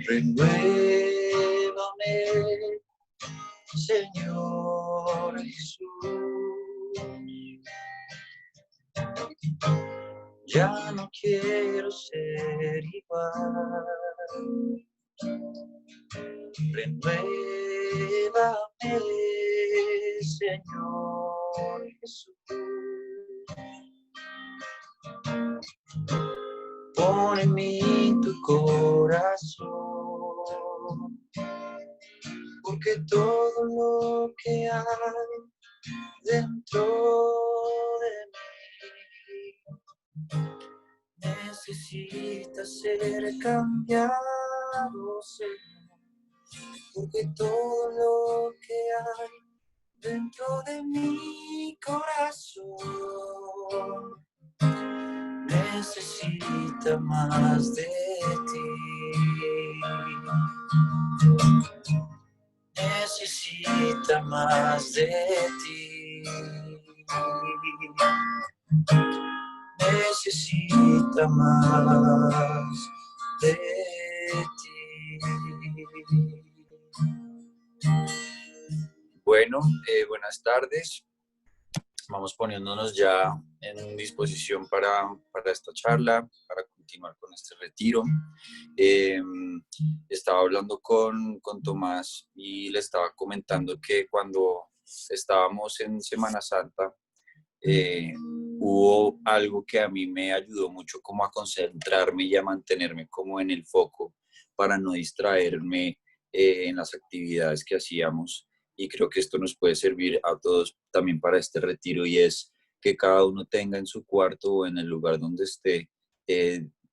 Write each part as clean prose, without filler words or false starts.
Renuévame, Señor Jesús. Ya no quiero ser igual. Renuévame, Señor Jesús. Pon en mí tu corazón, porque todo lo que hay dentro de mí necesita ser cambiado, Señor, porque todo lo que hay dentro de mi corazón necesita más de ti. Necesita más de ti. Necesita más de ti. Bueno, buenas tardes. Vamos poniéndonos ya en disposición para esta charla, para continuar con este retiro. Estaba hablando con Tomás y le estaba comentando que cuando estábamos en Semana Santa, hubo algo que a mí me ayudó mucho como a concentrarme y a mantenerme como en el foco para no distraerme en las actividades que hacíamos. Y creo que esto nos puede servir a todos también para este retiro, y es que cada uno tenga en su cuarto o en el lugar donde esté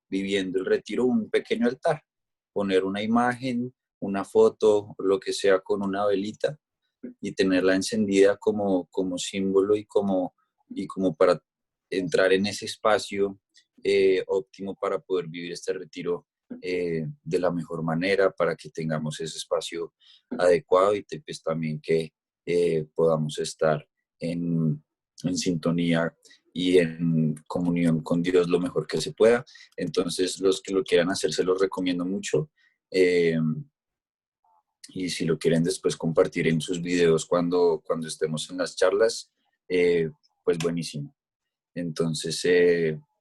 viviendo el retiro un pequeño altar, poner una imagen, una foto, lo que sea, con una velita y tenerla encendida como símbolo y como para entrar en ese espacio óptimo para poder vivir este retiro de la mejor manera, para que tengamos ese espacio adecuado y pues también que podamos estar en sintonía y en comunión con Dios lo mejor que se pueda. Entonces, los que lo quieran hacer, se los recomiendo mucho. Y si lo quieren después compartir en sus videos cuando estemos en las charlas, pues buenísimo. Entonces,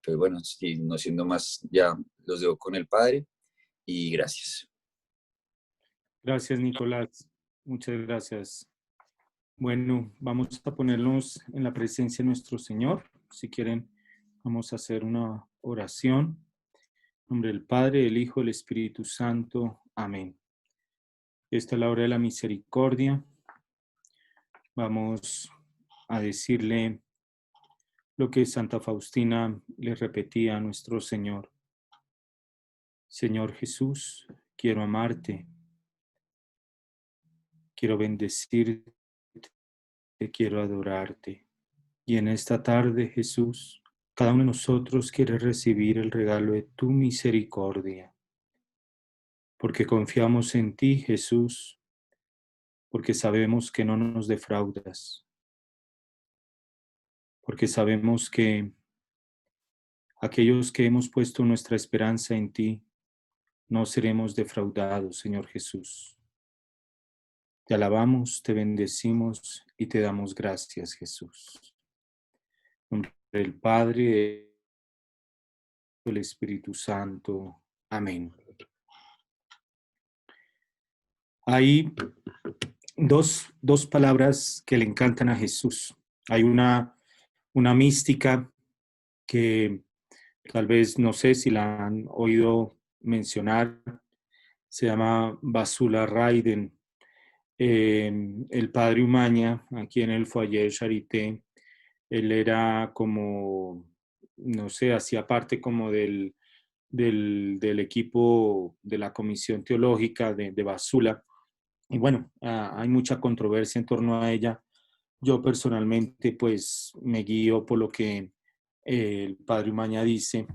pues bueno, no siendo más, ya los dejo con el Padre y gracias. Gracias, Nicolás. Muchas gracias. Bueno, vamos a ponernos en la presencia de nuestro Señor. Si quieren, vamos a hacer una oración. En nombre del Padre, del Hijo, del Espíritu Santo. Amén. Esta es la hora de la misericordia. Vamos a decirle lo que Santa Faustina le repetía a nuestro Señor. Señor Jesús, quiero amarte, quiero bendecirte, quiero adorarte. Y en esta tarde, Jesús, cada uno de nosotros quiere recibir el regalo de tu misericordia, porque confiamos en ti, Jesús, porque sabemos que no nos defraudas, porque sabemos que aquellos que hemos puesto nuestra esperanza en ti, no seremos defraudados, Señor Jesús. Te alabamos, te bendecimos y te damos gracias, Jesús. En nombre del Padre, del Espíritu Santo. Amén. Hay dos palabras que le encantan a Jesús. Hay una mística que tal vez no sé si la han oído mencionar, se llama Vasula Raiden. El padre Umaña, aquí en el Foyer Charité, él era como, no sé, hacía parte como del equipo de la Comisión Teológica de Vasula. Y bueno, hay mucha controversia en torno a ella. Yo personalmente pues me guío por lo que el padre Umaña dice,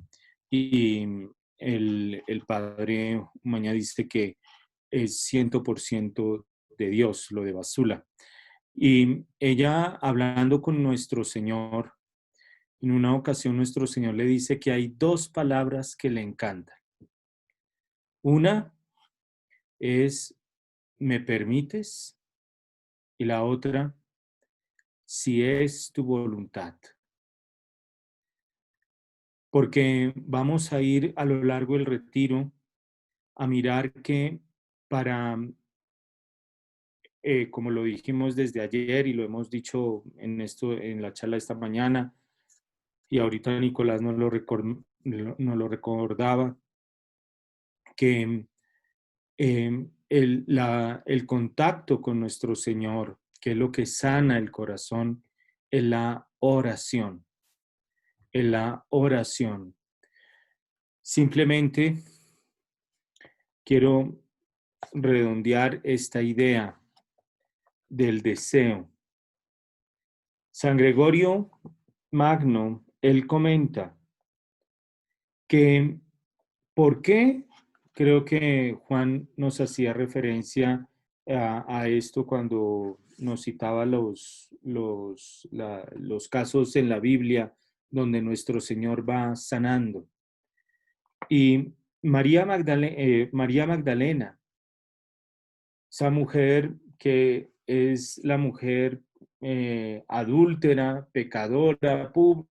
y el padre Umaña dice que es 100% de Dios, lo de Vasula. Y ella, hablando con nuestro Señor, En una ocasión nuestro Señor le dice que hay dos palabras que le encantan. Una es, ¿me permites? Y la otra, si es tu voluntad. Porque vamos a ir a lo largo del retiro a mirar que para, como lo dijimos desde ayer y lo hemos dicho en la charla de esta mañana, y ahorita Nicolás nos lo recordaba, que el contacto con nuestro Señor, que es lo que sana el corazón, es la oración. Es la oración. Simplemente quiero redondear esta idea del deseo. San Gregorio Magno, él comenta que ¿por qué? Creo que Juan nos hacía referencia a esto cuando nos citaba los casos en la Biblia donde nuestro Señor va sanando. Y María Magdalena, esa mujer que es la mujer adúltera, pecadora, pública,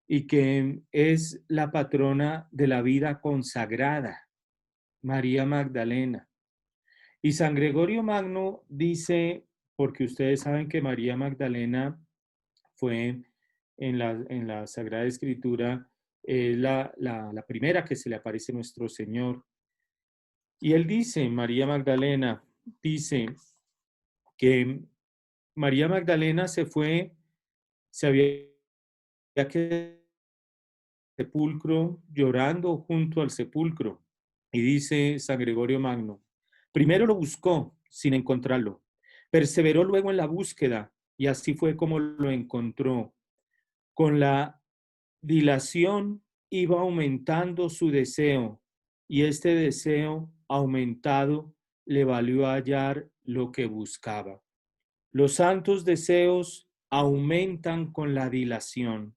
y que es la patrona de la vida consagrada, María Magdalena. Y San Gregorio Magno dice, porque ustedes saben que María Magdalena fue en la Sagrada Escritura la primera que se le aparece a nuestro Señor. Y él dice, María Magdalena, dice que María Magdalena se había quedado sepulcro, llorando junto al sepulcro. Y dice San Gregorio Magno, primero lo buscó sin encontrarlo, perseveró luego en la búsqueda y así fue como lo encontró. Con la dilación iba aumentando su deseo y este deseo aumentado le valió hallar lo que buscaba. Los santos deseos aumentan con la dilación.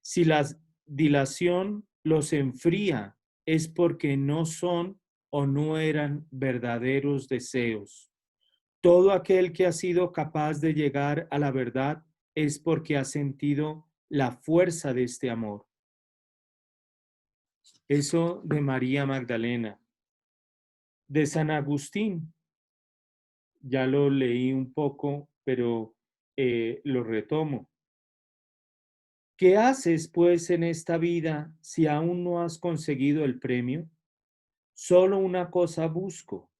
Si la dilación los enfría, es porque no son o no eran verdaderos deseos. Todo aquel que ha sido capaz de llegar a la verdad es porque ha sentido la fuerza de este amor. Eso de María Magdalena. De San Agustín, ya lo leí un poco, pero lo retomo. ¿Qué haces, pues, en esta vida si aún no has conseguido el premio? Solo una cosa busco,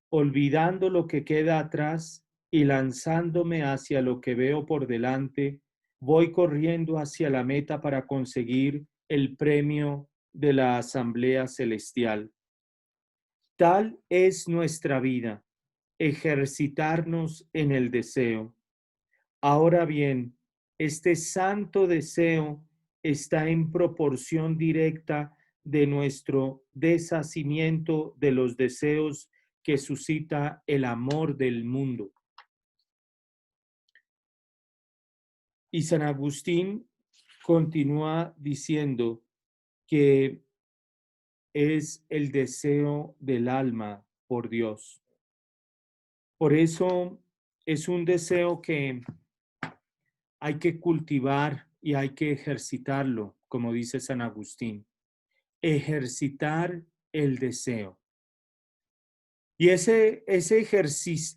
olvidando lo que queda atrás y lanzándome hacia lo que veo por delante, voy corriendo hacia la meta para conseguir el premio de la Asamblea Celestial. Tal es nuestra vida, ejercitarnos en el deseo. Ahora bien, este santo deseo está en proporción directa de nuestro deshacimiento de los deseos que suscita el amor del mundo. Y San Agustín continúa diciendo que es el deseo del alma por Dios. Por eso es un deseo que hay que cultivar y hay que ejercitarlo, como dice San Agustín. Ejercitar el deseo. Y ese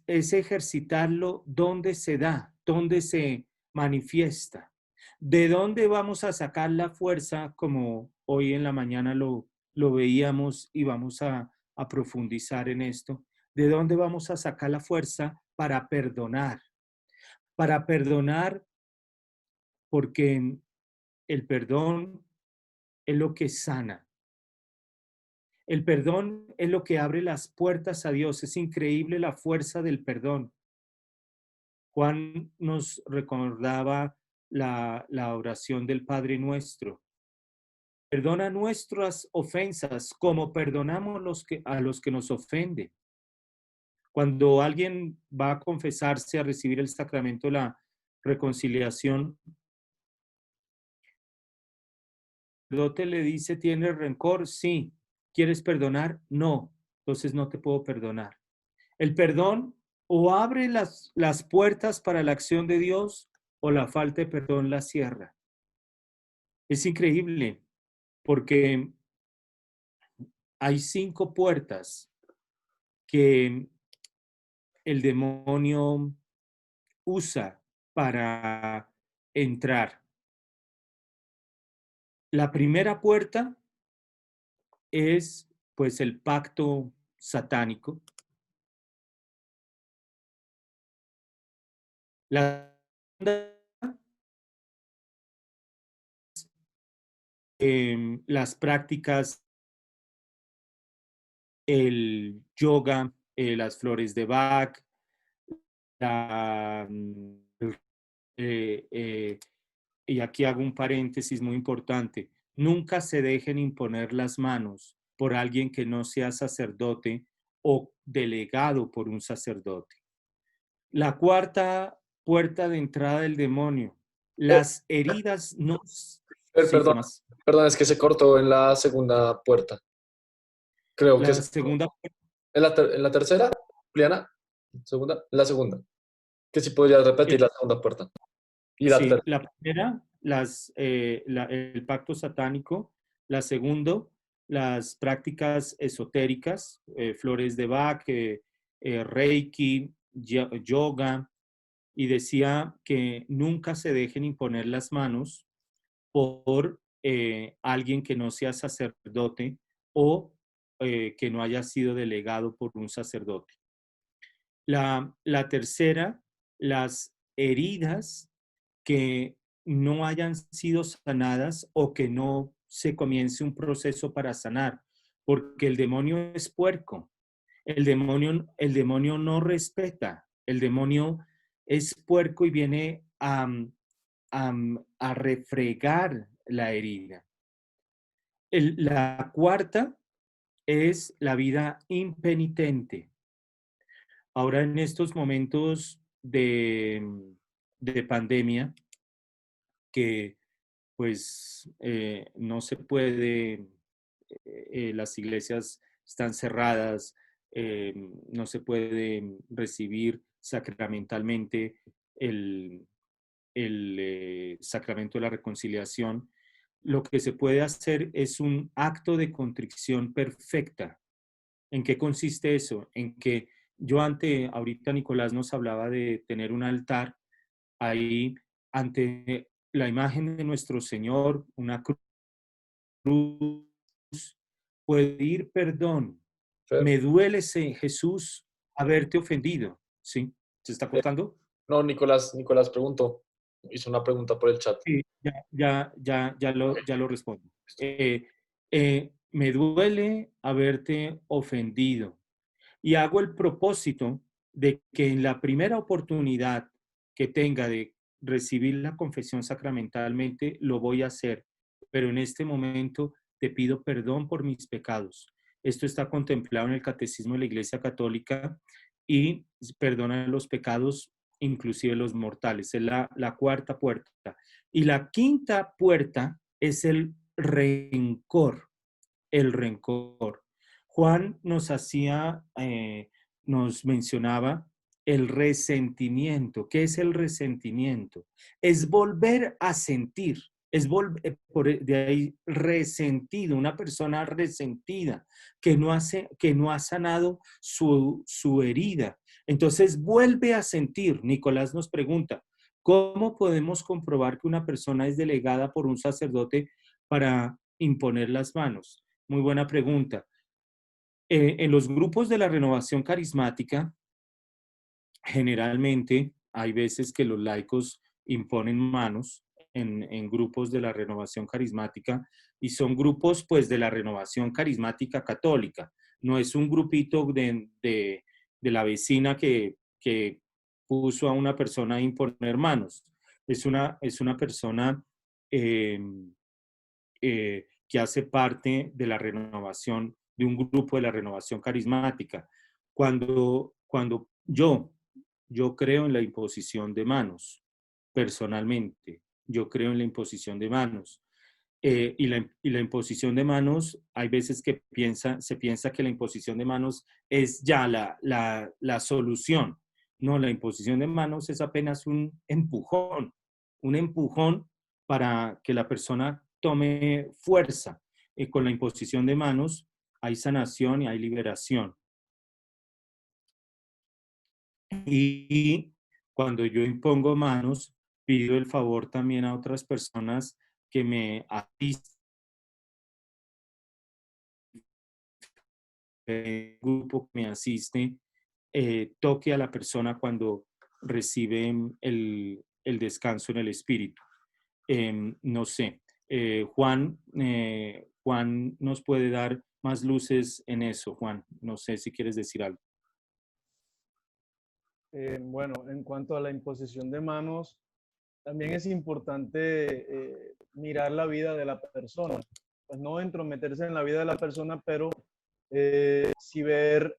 ejercitarlo, ¿dónde se da? ¿Dónde se manifiesta? ¿De dónde vamos a sacar la fuerza? Como hoy en la mañana lo veíamos y vamos a profundizar en esto. ¿De dónde vamos a sacar la fuerza para perdonar? Para perdonar porque el perdón es lo que sana. El perdón es lo que abre las puertas a Dios. Es increíble la fuerza del perdón. Juan nos recordaba la oración del Padre Nuestro. Perdona nuestras ofensas como perdonamos a los que nos ofenden. Cuando alguien va a confesarse, a recibir el sacramento, la reconciliación. El sacerdote le dice, ¿tienes rencor? Sí. ¿Quieres perdonar? No. Entonces no te puedo perdonar. El perdón o abre las puertas para la acción de Dios o la falta de perdón la cierra. Es increíble porque hay 5 puertas que el demonio usa para entrar. La primera puerta es pues el pacto satánico. La segunda, las prácticas, el yoga, las flores de Bach, la, eh, eh, y aquí hago un paréntesis muy importante, nunca se dejen imponer las manos por alguien que no sea sacerdote o delegado por un sacerdote. La cuarta puerta de entrada del demonio, Eh, las heridas no... Sí, perdón, Tomás. perdón, es que se cortó en la segunda puerta. Creo que La segunda, en la tercera, Juliana, segunda, en la segunda. Que si podrías repetir la segunda puerta. Y la sí, tercera. la primera, el pacto satánico. La segunda, las prácticas esotéricas, flores de Bach, Reiki, yoga. Y decía que nunca se dejen imponer las manos por alguien que no sea sacerdote o que no haya sido delegado por un sacerdote. La tercera, las heridas que no hayan sido sanadas o que no se comience un proceso para sanar, porque el demonio es puerco, el demonio no respeta, el demonio es puerco y viene a refregar la herida. La cuarta es la vida impenitente. Ahora en estos momentos de pandemia, que pues no se puede, las iglesias están cerradas, no se puede recibir sacramentalmente el sacramento de la reconciliación. Lo que se puede hacer es un acto de contrición perfecta. ¿En qué consiste eso? En que ahorita Nicolás nos hablaba de tener un altar ahí ante la imagen de nuestro Señor, una cruz, pedir perdón. Fer. Me duele, Jesús, haberte ofendido. ¿Sí? ¿Se está Eh, cortando? no, Nicolás preguntó. Hizo una pregunta por el chat. Sí, ya lo respondo. Me duele haberte ofendido y hago el propósito de que en la primera oportunidad que tenga de recibir la confesión sacramentalmente, lo voy a hacer, pero en este momento te pido perdón por mis pecados. Esto está contemplado en el Catecismo de la Iglesia Católica y perdona los pecados, inclusive los mortales. Es la cuarta puerta. Y la quinta puerta es el rencor, el rencor. Juan nos mencionaba el resentimiento. ¿Qué es el resentimiento? Es volver a sentir, de ahí resentido, una persona resentida que no ha sanado su herida. Entonces vuelve a sentir. Nicolás nos pregunta, ¿cómo podemos comprobar que una persona es delegada por un sacerdote para imponer las manos? Muy buena pregunta. En los grupos de la renovación carismática, generalmente hay veces que los laicos imponen manos en grupos de la renovación carismática y son grupos pues de la renovación carismática católica. No es un grupito de la vecina que puso a una persona a imponer manos. Es una persona eh, que hace parte de la renovación, de un grupo de la renovación carismática. Cuando yo creo en la imposición de manos, personalmente. Yo creo en la imposición de manos. Y la imposición de manos, hay veces que se piensa que la imposición de manos es ya la solución. No, la imposición de manos es apenas un empujón para que la persona tome fuerza. Con la imposición de manos hay sanación y hay liberación. Y cuando yo impongo manos, pido el favor también a otras personas que me asisten, el grupo que me asiste, toque a la persona cuando recibe el descanso en el espíritu. No sé, Juan nos puede dar más luces en eso. Juan, no sé si quieres decir algo. Bueno, en cuanto a la imposición de manos, también es importante mirar la vida de la persona. Pues no entrometerse en la vida de la persona, pero sí ver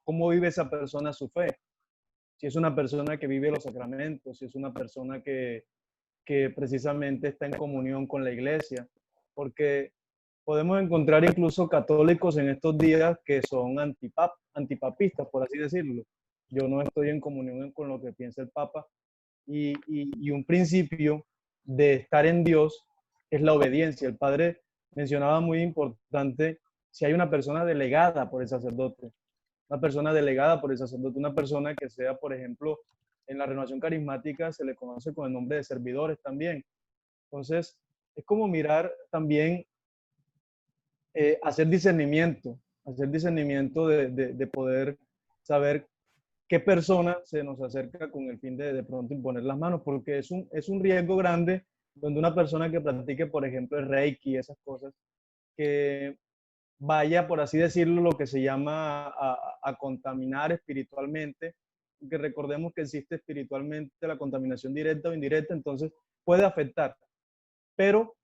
cómo vive esa persona su fe. Si es una persona que vive los sacramentos, si es una persona que precisamente está en comunión con la iglesia, porque podemos encontrar incluso católicos en estos días que son antipapistas, por así decirlo. Yo no estoy en comunión con lo que piensa el Papa, y un principio de estar en Dios es la obediencia. El Padre mencionaba muy importante si hay una persona delegada por el sacerdote, una persona que sea, por ejemplo, en la renovación carismática se le conoce con el nombre de servidores también. Entonces, es como mirar también, hacer discernimiento de poder saber qué persona se nos acerca con el fin de pronto imponer las manos, porque es un riesgo grande donde una persona que practique, por ejemplo, el Reiki, esas cosas, que vaya, por así decirlo, lo que se llama a contaminar espiritualmente, que recordemos que existe espiritualmente la contaminación directa o indirecta, entonces puede afectar, pero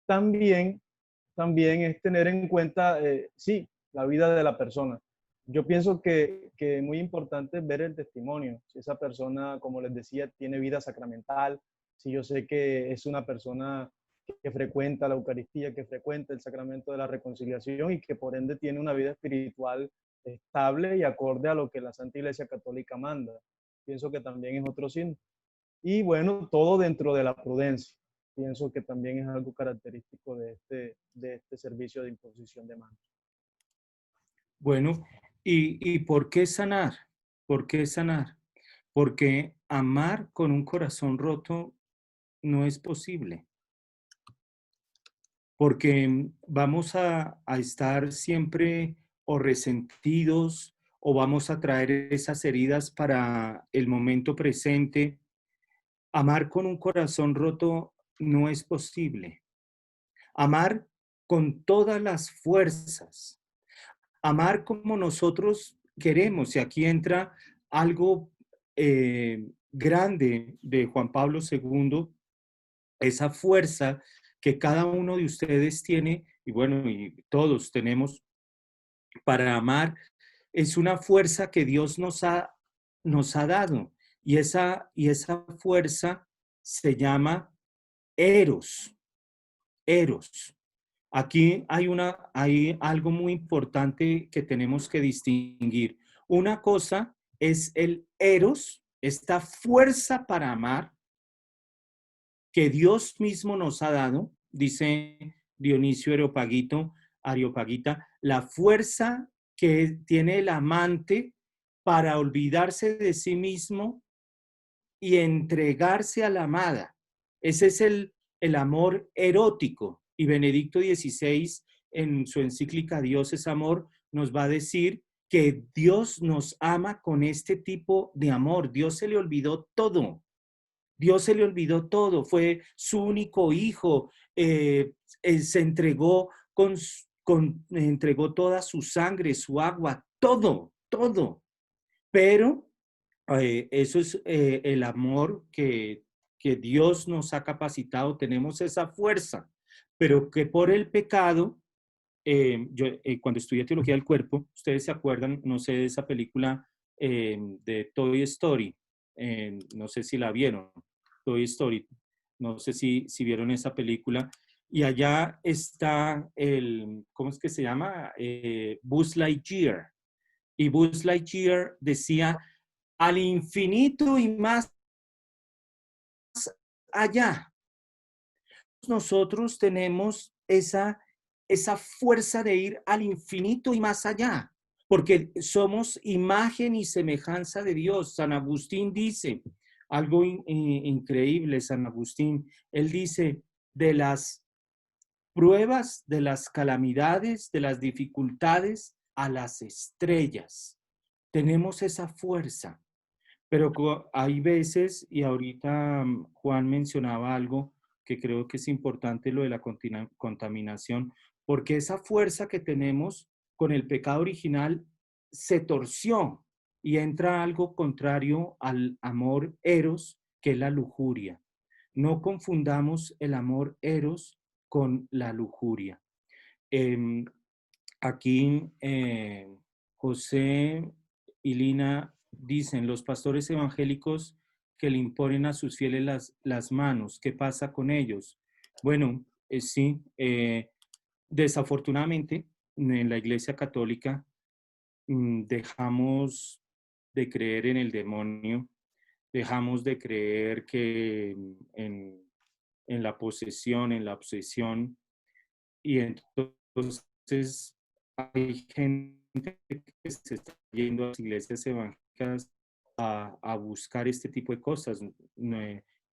también, también es tener en cuenta, sí, la vida de la persona. Yo pienso que es muy importante ver el testimonio. Si esa persona, como les decía, tiene vida sacramental, si yo sé que es una persona que frecuenta la Eucaristía, que frecuenta el sacramento de la reconciliación y que por ende tiene una vida espiritual estable y acorde a lo que la Santa Iglesia Católica manda. Pienso que también es otro signo. Y bueno, todo dentro de la prudencia. Pienso que también es algo característico de este servicio de imposición de manos. Bueno, ¿y por qué sanar? ¿Por qué sanar? Porque amar con un corazón roto no es posible. Porque vamos a estar siempre o resentidos o vamos a traer esas heridas para el momento presente. Amar con un corazón roto no es posible. Amar con todas las fuerzas. Amar como nosotros queremos. Y aquí entra algo grande de Juan Pablo II, esa fuerza que cada uno de ustedes tiene, y bueno, y todos tenemos para amar, es una fuerza que Dios nos ha dado. Y esa fuerza se llama eros. Eros. Aquí hay algo muy importante que tenemos que distinguir. Una cosa es el eros, esta fuerza para amar que Dios mismo nos ha dado, dice Dionisio Areopagita, la fuerza que tiene el amante para olvidarse de sí mismo y entregarse a la amada. Ese es el amor erótico. Y Benedicto XVI, en su encíclica Dios es amor, nos va a decir que Dios nos ama con este tipo de amor. Dios se le olvidó todo. Dios se le olvidó todo. Fue su único hijo. Se entregó entregó toda su sangre, su agua, todo, todo. Pero eso es el amor que Dios nos ha capacitado, tenemos esa fuerza, pero que por el pecado, yo cuando estudié teología del cuerpo, ustedes se acuerdan, no sé, de esa película de Toy Story, no sé si la vieron, Toy Story. No sé si vieron esa película. Y allá está ¿cómo es que se llama? Buzz Lightyear. Y Buzz Lightyear decía, al infinito y más allá. Nosotros tenemos esa fuerza de ir al infinito y más allá, porque somos imagen y semejanza de Dios. San Agustín dice algo increíble, San Agustín. Él dice, de las pruebas, de las calamidades, de las dificultades a las estrellas. Tenemos esa fuerza. Pero hay veces, y ahorita Juan mencionaba algo que creo que es importante, lo de la contaminación, porque esa fuerza que tenemos con el pecado original se torció y entra algo contrario al amor eros, que es la lujuria. No confundamos el amor eros con la lujuria. Eh, Aquí José y Lina dicen, los pastores evangélicos que le imponen a sus fieles las manos, ¿qué pasa con ellos? Bueno, sí, desafortunadamente en la Iglesia Católica dejamos de creer en el demonio, dejamos de creer que en la posesión, en la obsesión, y entonces hay gente que se está yendo a las iglesias evangélicas a buscar este tipo de cosas.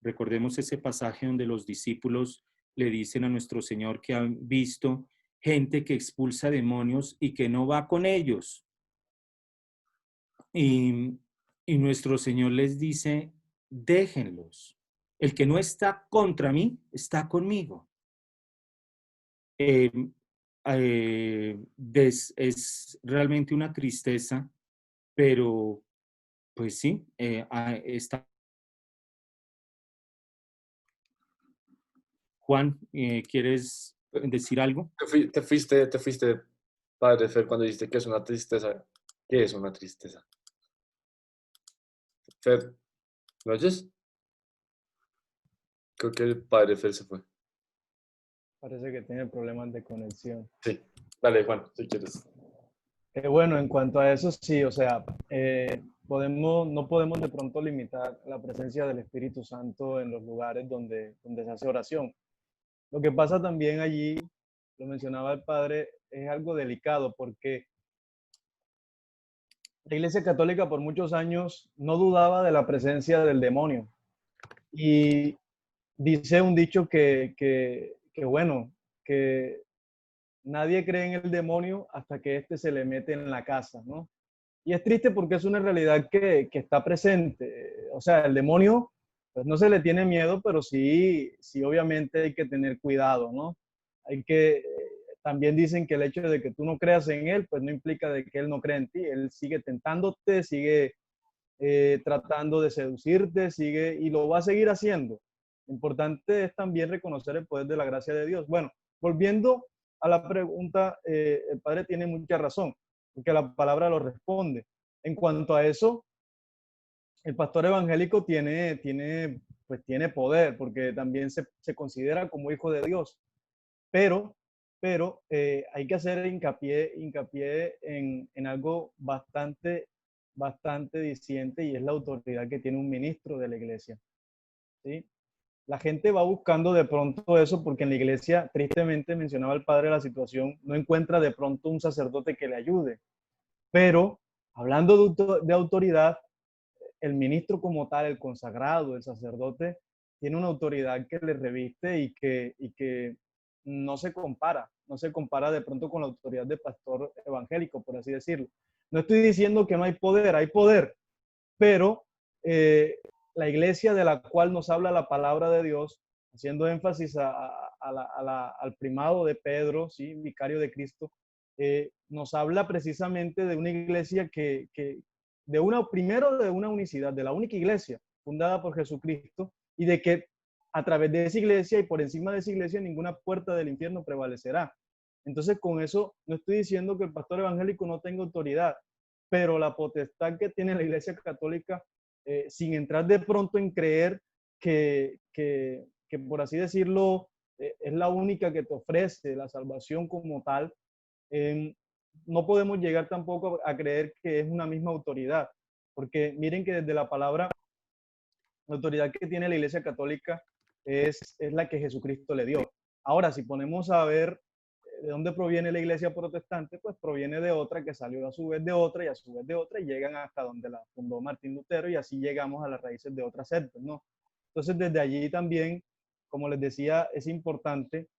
Recordemos ese pasaje donde los discípulos le dicen a nuestro Señor que han visto gente que expulsa demonios y que no va con ellos. Y nuestro Señor les dice, déjenlos. El que no está contra mí, está conmigo. Es realmente una tristeza, pero pues sí, está. Juan, ¿quieres decir algo? Te fuiste, Padre Fer, cuando dijiste que es una tristeza. ¿Qué es una tristeza? Fer, ¿me oyes? Creo que el Padre Fer se fue. Parece que tiene problemas de conexión. Sí, dale Juan, si quieres. Bueno, en cuanto a eso, sí, o sea, no podemos de pronto limitar la presencia del Espíritu Santo en los lugares donde se hace oración. Lo que pasa también allí, lo mencionaba el padre, es algo delicado porque la Iglesia Católica por muchos años no dudaba de la presencia del demonio. Y dice un dicho bueno, que nadie cree en el demonio hasta que éste se le mete en la casa, ¿no? Y es triste porque es una realidad que está presente. O sea, el demonio, pues no se le tiene miedo, pero sí obviamente hay que tener cuidado, ¿no? Hay que, también dicen que el hecho de que tú no creas en él, pues no implica de que él no cree en ti. Él sigue tentándote, sigue tratando de seducirte, y lo va a seguir haciendo. Lo importante es también reconocer el poder de la gracia de Dios. Bueno, volviendo a la pregunta, el padre tiene mucha razón, porque la palabra lo responde. En cuanto a eso, el pastor evangélico tiene poder, porque también se considera como hijo de Dios. Pero hay que hacer hincapié en algo bastante diciente, y es la autoridad que tiene un ministro de la iglesia, ¿sí? La gente va buscando de pronto eso porque en la iglesia, tristemente, mencionaba el padre la situación, no encuentra de pronto un sacerdote que le ayude. Pero hablando de autoridad, el ministro como tal, el consagrado, el sacerdote, tiene una autoridad que le reviste y que no se compara de pronto con la autoridad de pastor evangélico, por así decirlo. No estoy diciendo que no hay poder, pero la iglesia de la cual nos habla la palabra de Dios, haciendo énfasis al primado de Pedro, ¿sí? Vicario de Cristo, nos habla precisamente de una iglesia primero de una unicidad, de la única iglesia fundada por Jesucristo, y de que a través de esa iglesia y por encima de esa iglesia ninguna puerta del infierno prevalecerá. Entonces, con eso no estoy diciendo que el pastor evangélico no tenga autoridad, pero la potestad que tiene la Iglesia Católica, sin entrar de pronto en creer que por así decirlo, es la única que te ofrece la salvación como tal, no podemos llegar tampoco a creer que es una misma autoridad, porque miren que desde la palabra, la autoridad que tiene la Iglesia Católica es la que Jesucristo le dio. Ahora, si ponemos a ver de dónde proviene la Iglesia protestante, pues proviene de otra que salió a su vez de otra y a su vez de otra y llegan hasta donde la fundó Martín Lutero y así llegamos a las raíces de otras sectas, ¿no? Entonces, desde allí también, como les decía, es importante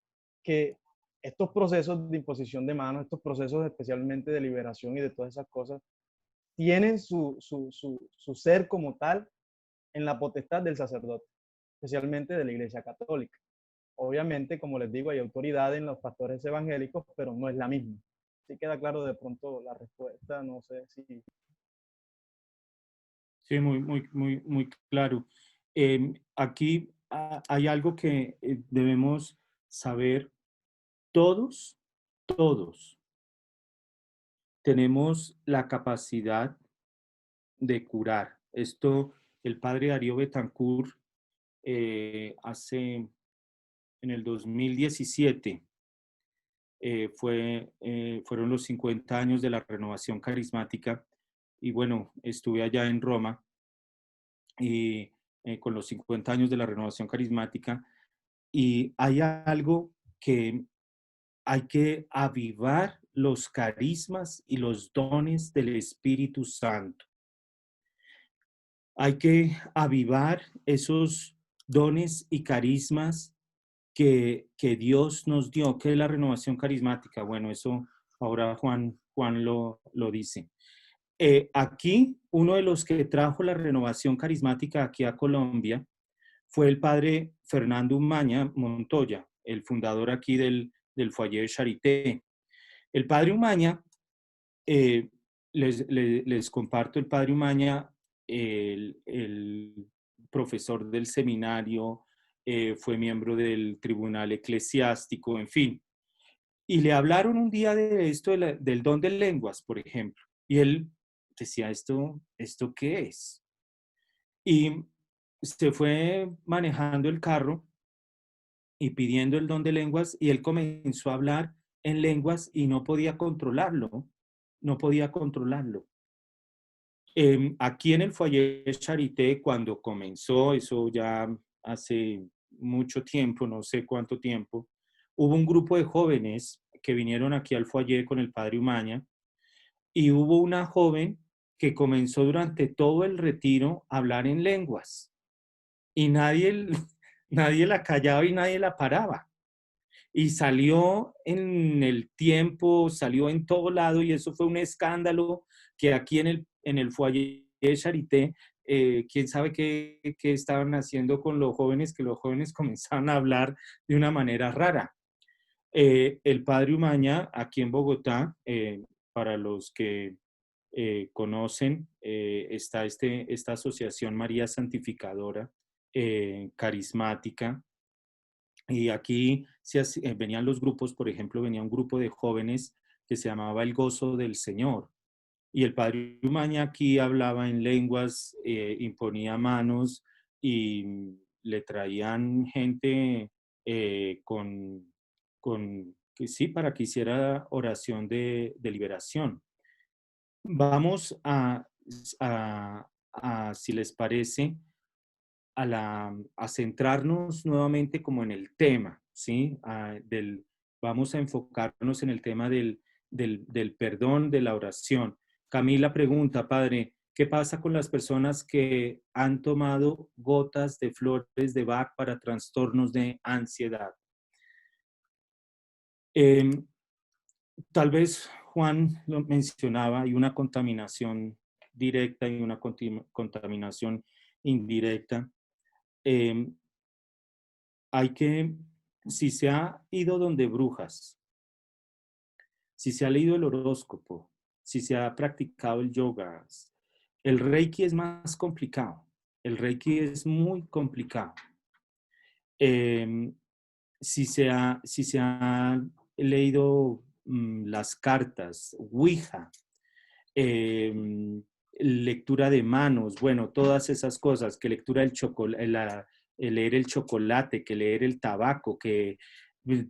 que estos procesos de imposición de manos, estos procesos especialmente de liberación y de todas esas cosas, tienen su ser como tal en la potestad del sacerdote, especialmente de la Iglesia Católica. Obviamente, como les digo, hay autoridad en los pastores evangélicos, pero no es la misma. Si queda claro de pronto la respuesta, no sé si... Sí, muy claro. Aquí hay algo que debemos saber. Todos tenemos la capacidad de curar. Esto, el padre Darío Betancourt, en el 2017, fueron los 50 años de la renovación carismática y bueno, estuve allá en Roma y con los 50 años de la renovación carismática y hay algo que hay que avivar los carismas y los dones del Espíritu Santo. Hay que avivar esos dones y carismas que Dios nos dio. ¿Qué es la renovación carismática? Bueno, eso ahora Juan lo dice. Aquí, uno de los que trajo la renovación carismática aquí a Colombia fue el padre Fernando Umaña Montoya, el fundador aquí del Foyer Charité. El padre Umaña, les comparto, el padre Umaña, el profesor del seminario, fue miembro del tribunal eclesiástico, en fin. Y le hablaron un día de esto, del don de lenguas, por ejemplo. Y él decía, ¿esto qué es? Y se fue manejando el carro y pidiendo el don de lenguas y él comenzó a hablar en lenguas y no podía controlarlo, no podía controlarlo. Aquí en el Foyer Charité, cuando comenzó, eso ya hace mucho tiempo, no sé cuánto tiempo, hubo un grupo de jóvenes que vinieron aquí al Foyer con el padre Umaña y hubo una joven que comenzó durante todo el retiro a hablar en lenguas y nadie la callaba y nadie la paraba. Y salió en el tiempo, salió en todo lado y eso fue un escándalo que aquí en el Foyer Charité, quién sabe qué estaban haciendo con los jóvenes, que los jóvenes comenzaron a hablar de una manera rara. El padre Umaña, aquí en Bogotá, para los que conocen, está esta asociación María Santificadora, carismática, y aquí venían los grupos, por ejemplo, venía un grupo de jóvenes que se llamaba El Gozo del Señor. Y el padre Umaña aquí hablaba en lenguas, imponía manos y le traían gente que sí, para que hiciera oración de liberación. Vamos si les parece, a centrarnos nuevamente como en el tema, ¿sí? Vamos a enfocarnos en el tema del perdón, de la oración. Camila pregunta, padre, ¿qué pasa con las personas que han tomado gotas de flores de Bach para trastornos de ansiedad? Tal vez Juan lo mencionaba, hay una contaminación directa y una contaminación indirecta. Si se ha ido donde brujas, si se ha leído el horóscopo, si se ha practicado el yoga, el Reiki es más complicado. El Reiki es muy complicado. Si se ha leído las cartas, Ouija, lectura de manos, bueno, todas esas cosas, que lectura del chocolate, leer el chocolate, que leer el tabaco, que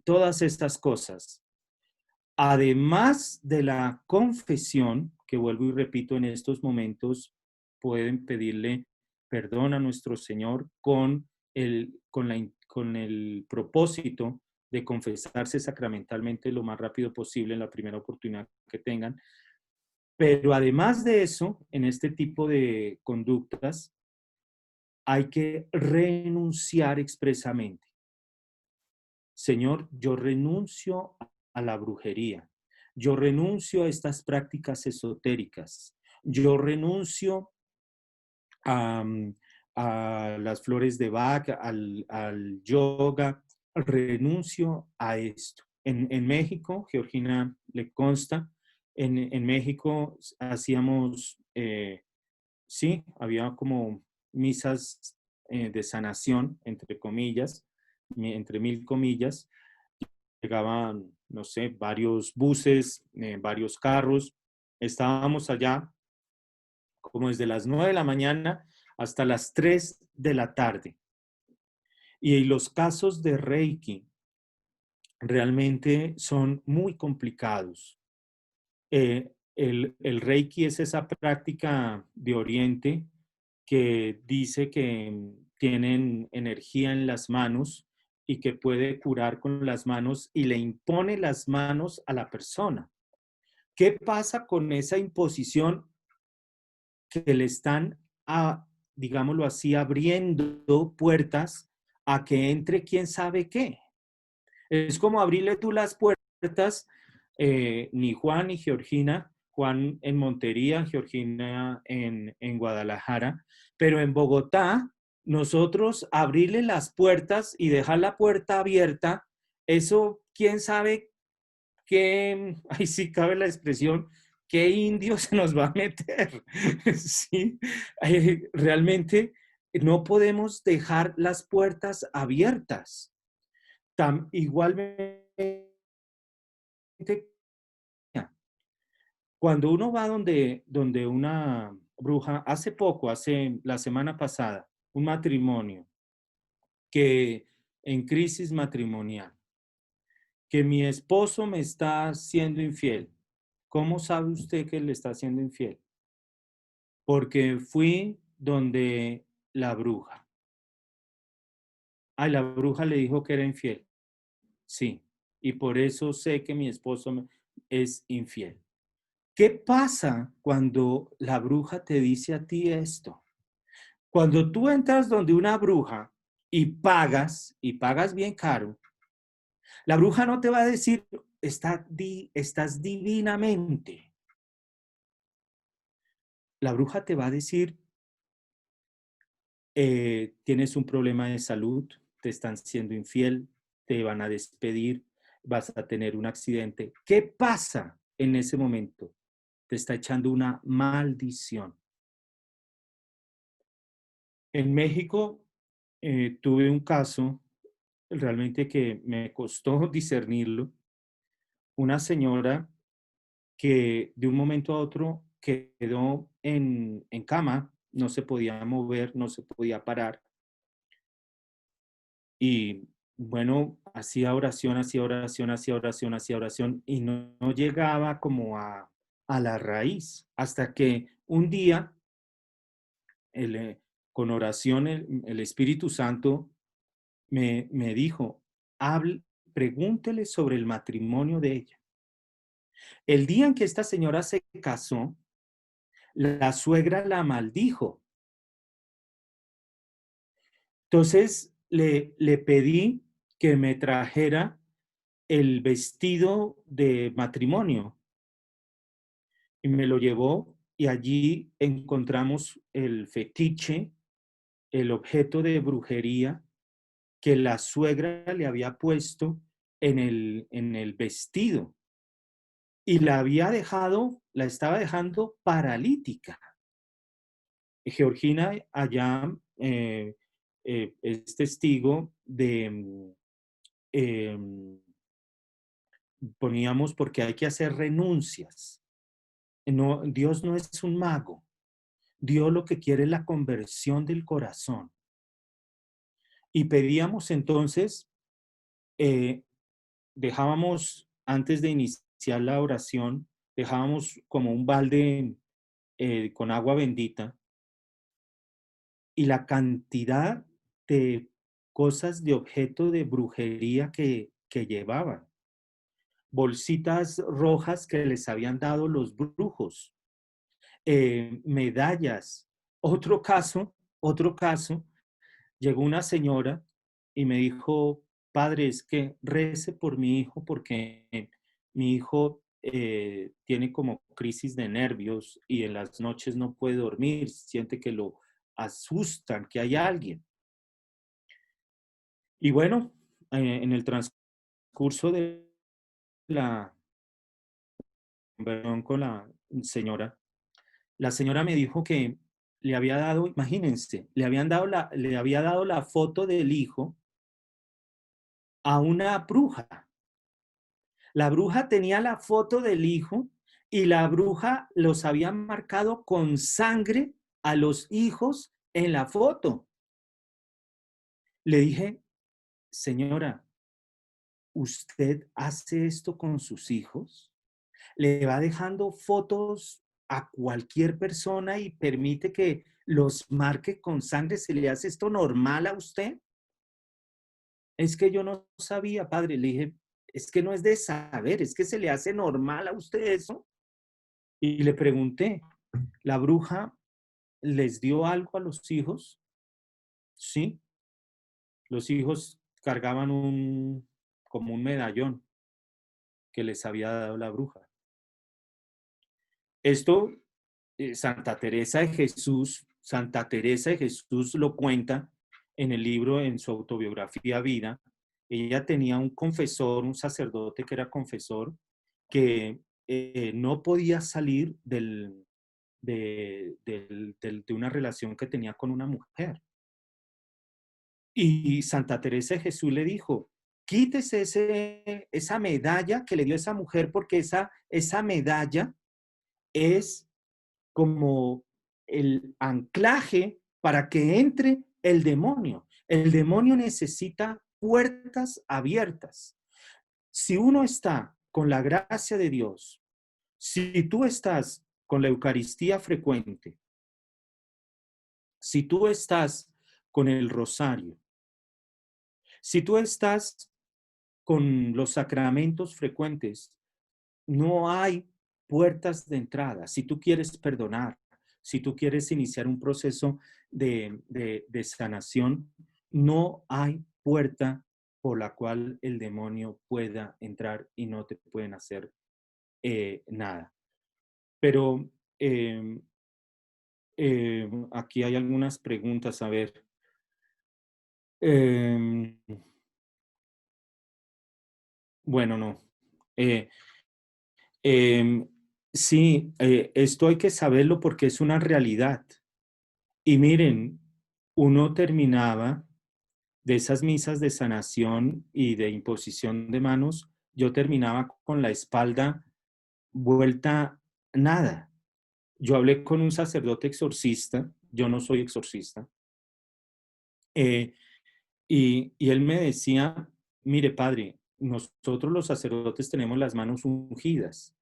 todas estas cosas. Además de la confesión, que vuelvo y repito, en estos momentos pueden pedirle perdón a nuestro Señor con el propósito de confesarse sacramentalmente lo más rápido posible en la primera oportunidad que tengan. Pero además de eso, en este tipo de conductas, hay que renunciar expresamente. Señor, yo renuncio a la brujería. Yo renuncio a estas prácticas esotéricas. Yo renuncio a, a las flores de Bach, al yoga. Renuncio a esto. En México, Georgina le consta, en México hacíamos, sí, había como misas de sanación, entre comillas, entre mil comillas. Llegaban, no sé, varios buses, varios carros. Estábamos allá como desde las 9 de la mañana hasta las 3 de la tarde. Y los casos de Reiki realmente son muy complicados. El Reiki es esa práctica de Oriente que dice que tienen energía en las manos y que puede curar con las manos y le impone las manos a la persona. ¿Qué pasa con esa imposición que le están, digámoslo así, abriendo puertas a que entre quién sabe qué? Es como abrirle tú las puertas, ni Juan ni Georgina, Juan en Montería, Georgina en Guadalajara, pero en Bogotá, nosotros abrirle las puertas y dejar la puerta abierta, eso, quién sabe qué, ahí sí cabe la expresión, qué indio se nos va a meter. Sí, realmente no podemos dejar las puertas abiertas. Igualmente, cuando uno va donde una bruja, hace poco, hace la semana pasada, un matrimonio que en crisis matrimonial, que mi esposo me está siendo infiel. ¿Cómo sabe usted que le está siendo infiel? Porque fui donde la bruja. Ay, la bruja le dijo que era infiel. Sí, y por eso sé que mi esposo es infiel. ¿Qué pasa cuando la bruja te dice a ti esto? Cuando tú entras donde una bruja y pagas bien caro, la bruja no te va a decir, estás divinamente. La bruja te va a decir, tienes un problema de salud, te están siendo infiel, te van a despedir, vas a tener un accidente. ¿Qué pasa en ese momento? Te está echando una maldición. En México tuve un caso realmente que me costó discernirlo. Una señora que de un momento a otro quedó en cama, no se podía mover, no se podía parar. Y bueno, hacía oración, hacía oración, hacía oración, hacía oración y no llegaba como a la raíz. Hasta que un día, con oración, el Espíritu Santo me dijo, pregúntele sobre el matrimonio de ella. El día en que esta señora se casó, la suegra la maldijo. Entonces le pedí que me trajera el vestido de matrimonio y me lo llevó y allí encontramos el fetiche, el objeto de brujería que la suegra le había puesto en el vestido y la estaba dejando paralítica. Georgina allá es testigo de, poníamos, porque hay que hacer renuncias. No, Dios no es un mago. Dios lo que quiere es la conversión del corazón. Y pedíamos entonces, dejábamos, antes de iniciar la oración, dejábamos como un balde con agua bendita, y la cantidad de cosas de objeto de brujería que llevaban. Bolsitas rojas que les habían dado los brujos, medallas. Otro caso, llegó una señora y me dijo, padre, es que rece por mi hijo porque mi hijo tiene como crisis de nervios y en las noches no puede dormir, siente que lo asustan, que hay alguien. Y bueno, en el transcurso de la conversación con la señora me dijo que le había dado, imagínense, le había dado la foto del hijo a una bruja. La bruja tenía la foto del hijo y la bruja los había marcado con sangre a los hijos en la foto. Le dije, señora, ¿usted hace esto con sus hijos? ¿Le va dejando fotos a cualquier persona y permite que los marque con sangre? ¿Se le hace esto normal a usted? Es que yo no sabía, padre. Le dije, es que no es de saber, es que se le hace normal a usted eso. Y le pregunté, ¿la bruja les dio algo a los hijos? Sí, los hijos cargaban como un medallón que les había dado la bruja. Esto, Santa Teresa de Jesús lo cuenta en el libro, en su autobiografía Vida. Ella tenía un confesor, un sacerdote que era confesor, que no podía salir de una relación que tenía con una mujer. Y Santa Teresa de Jesús le dijo, quítese esa medalla que le dio esa mujer, porque esa medalla es como el anclaje para que entre el demonio. El demonio necesita puertas abiertas. Si uno está con la gracia de Dios, si tú estás con la Eucaristía frecuente, si tú estás con el rosario, si tú estás con los sacramentos frecuentes, no hay puertas de entrada. Si tú quieres perdonar, si tú quieres iniciar un proceso de sanación, no hay puerta por la cual el demonio pueda entrar y no te pueden hacer nada. Pero aquí hay algunas preguntas, a ver. Bueno, no. Em, sí, esto hay que saberlo porque es una realidad. Y miren, uno terminaba de esas misas de sanación y de imposición de manos, yo terminaba con la espalda vuelta nada. Yo hablé con un sacerdote exorcista, yo no soy exorcista, eh, y él me decía, mire padre, nosotros los sacerdotes tenemos las manos ungidas,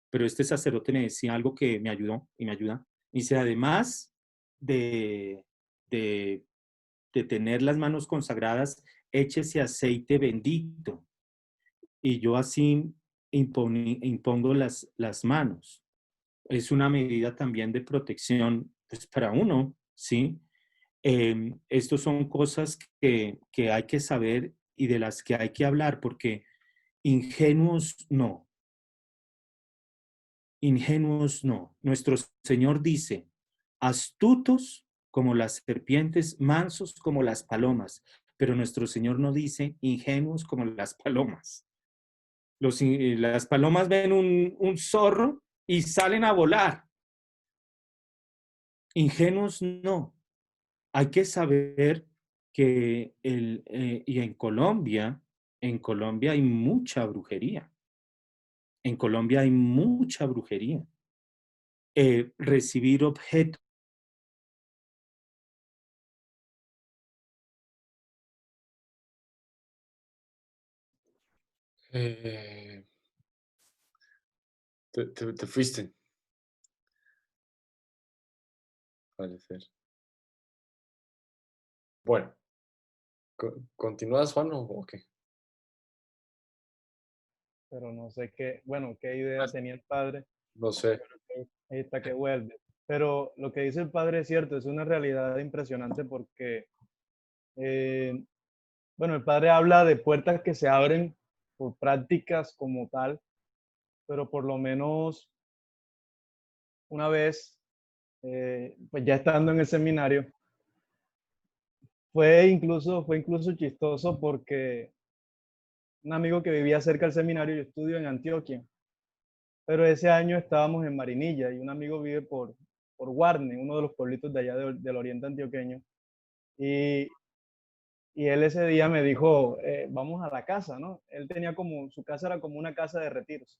pero este sacerdote me decía algo que me ayudó y me ayuda. Me dice, además de, de, de tener las manos consagradas, échese aceite bendito. Y yo así impongo las manos. Es una medida también de protección pues, para uno, ¿sí? Estos son cosas que hay que saber y de las que hay que hablar, porque ingenuos no. Ingenuos no. Nuestro Señor dice, astutos como las serpientes, mansos como las palomas, pero nuestro Señor no dice ingenuos como las palomas. Las palomas ven un zorro y salen a volar. Ingenuos no. Hay que saber que y en Colombia hay mucha brujería. En Colombia hay mucha brujería. Recibir objetos Eh, te fuiste, al parecer. Bueno, ¿continúas, Juan, o qué? pero no sé qué, bueno, qué idea tenía el padre. No sé. Ahí está que vuelve. Pero lo que dice el padre es cierto, es una realidad impresionante porque, eh, bueno, el padre habla de puertas que se abren por prácticas como tal, pero por lo menos una vez, pues ya estando en el seminario, fue incluso chistoso porque un amigo que vivía cerca del seminario, yo estudio en Antioquia, pero ese año estábamos en Marinilla y un amigo vive por Guarne, uno de los pueblitos de allá del oriente antioqueño. Y, y él ese día me dijo, vamos a la casa, ¿no? Él tenía como, su casa era como una casa de retiros.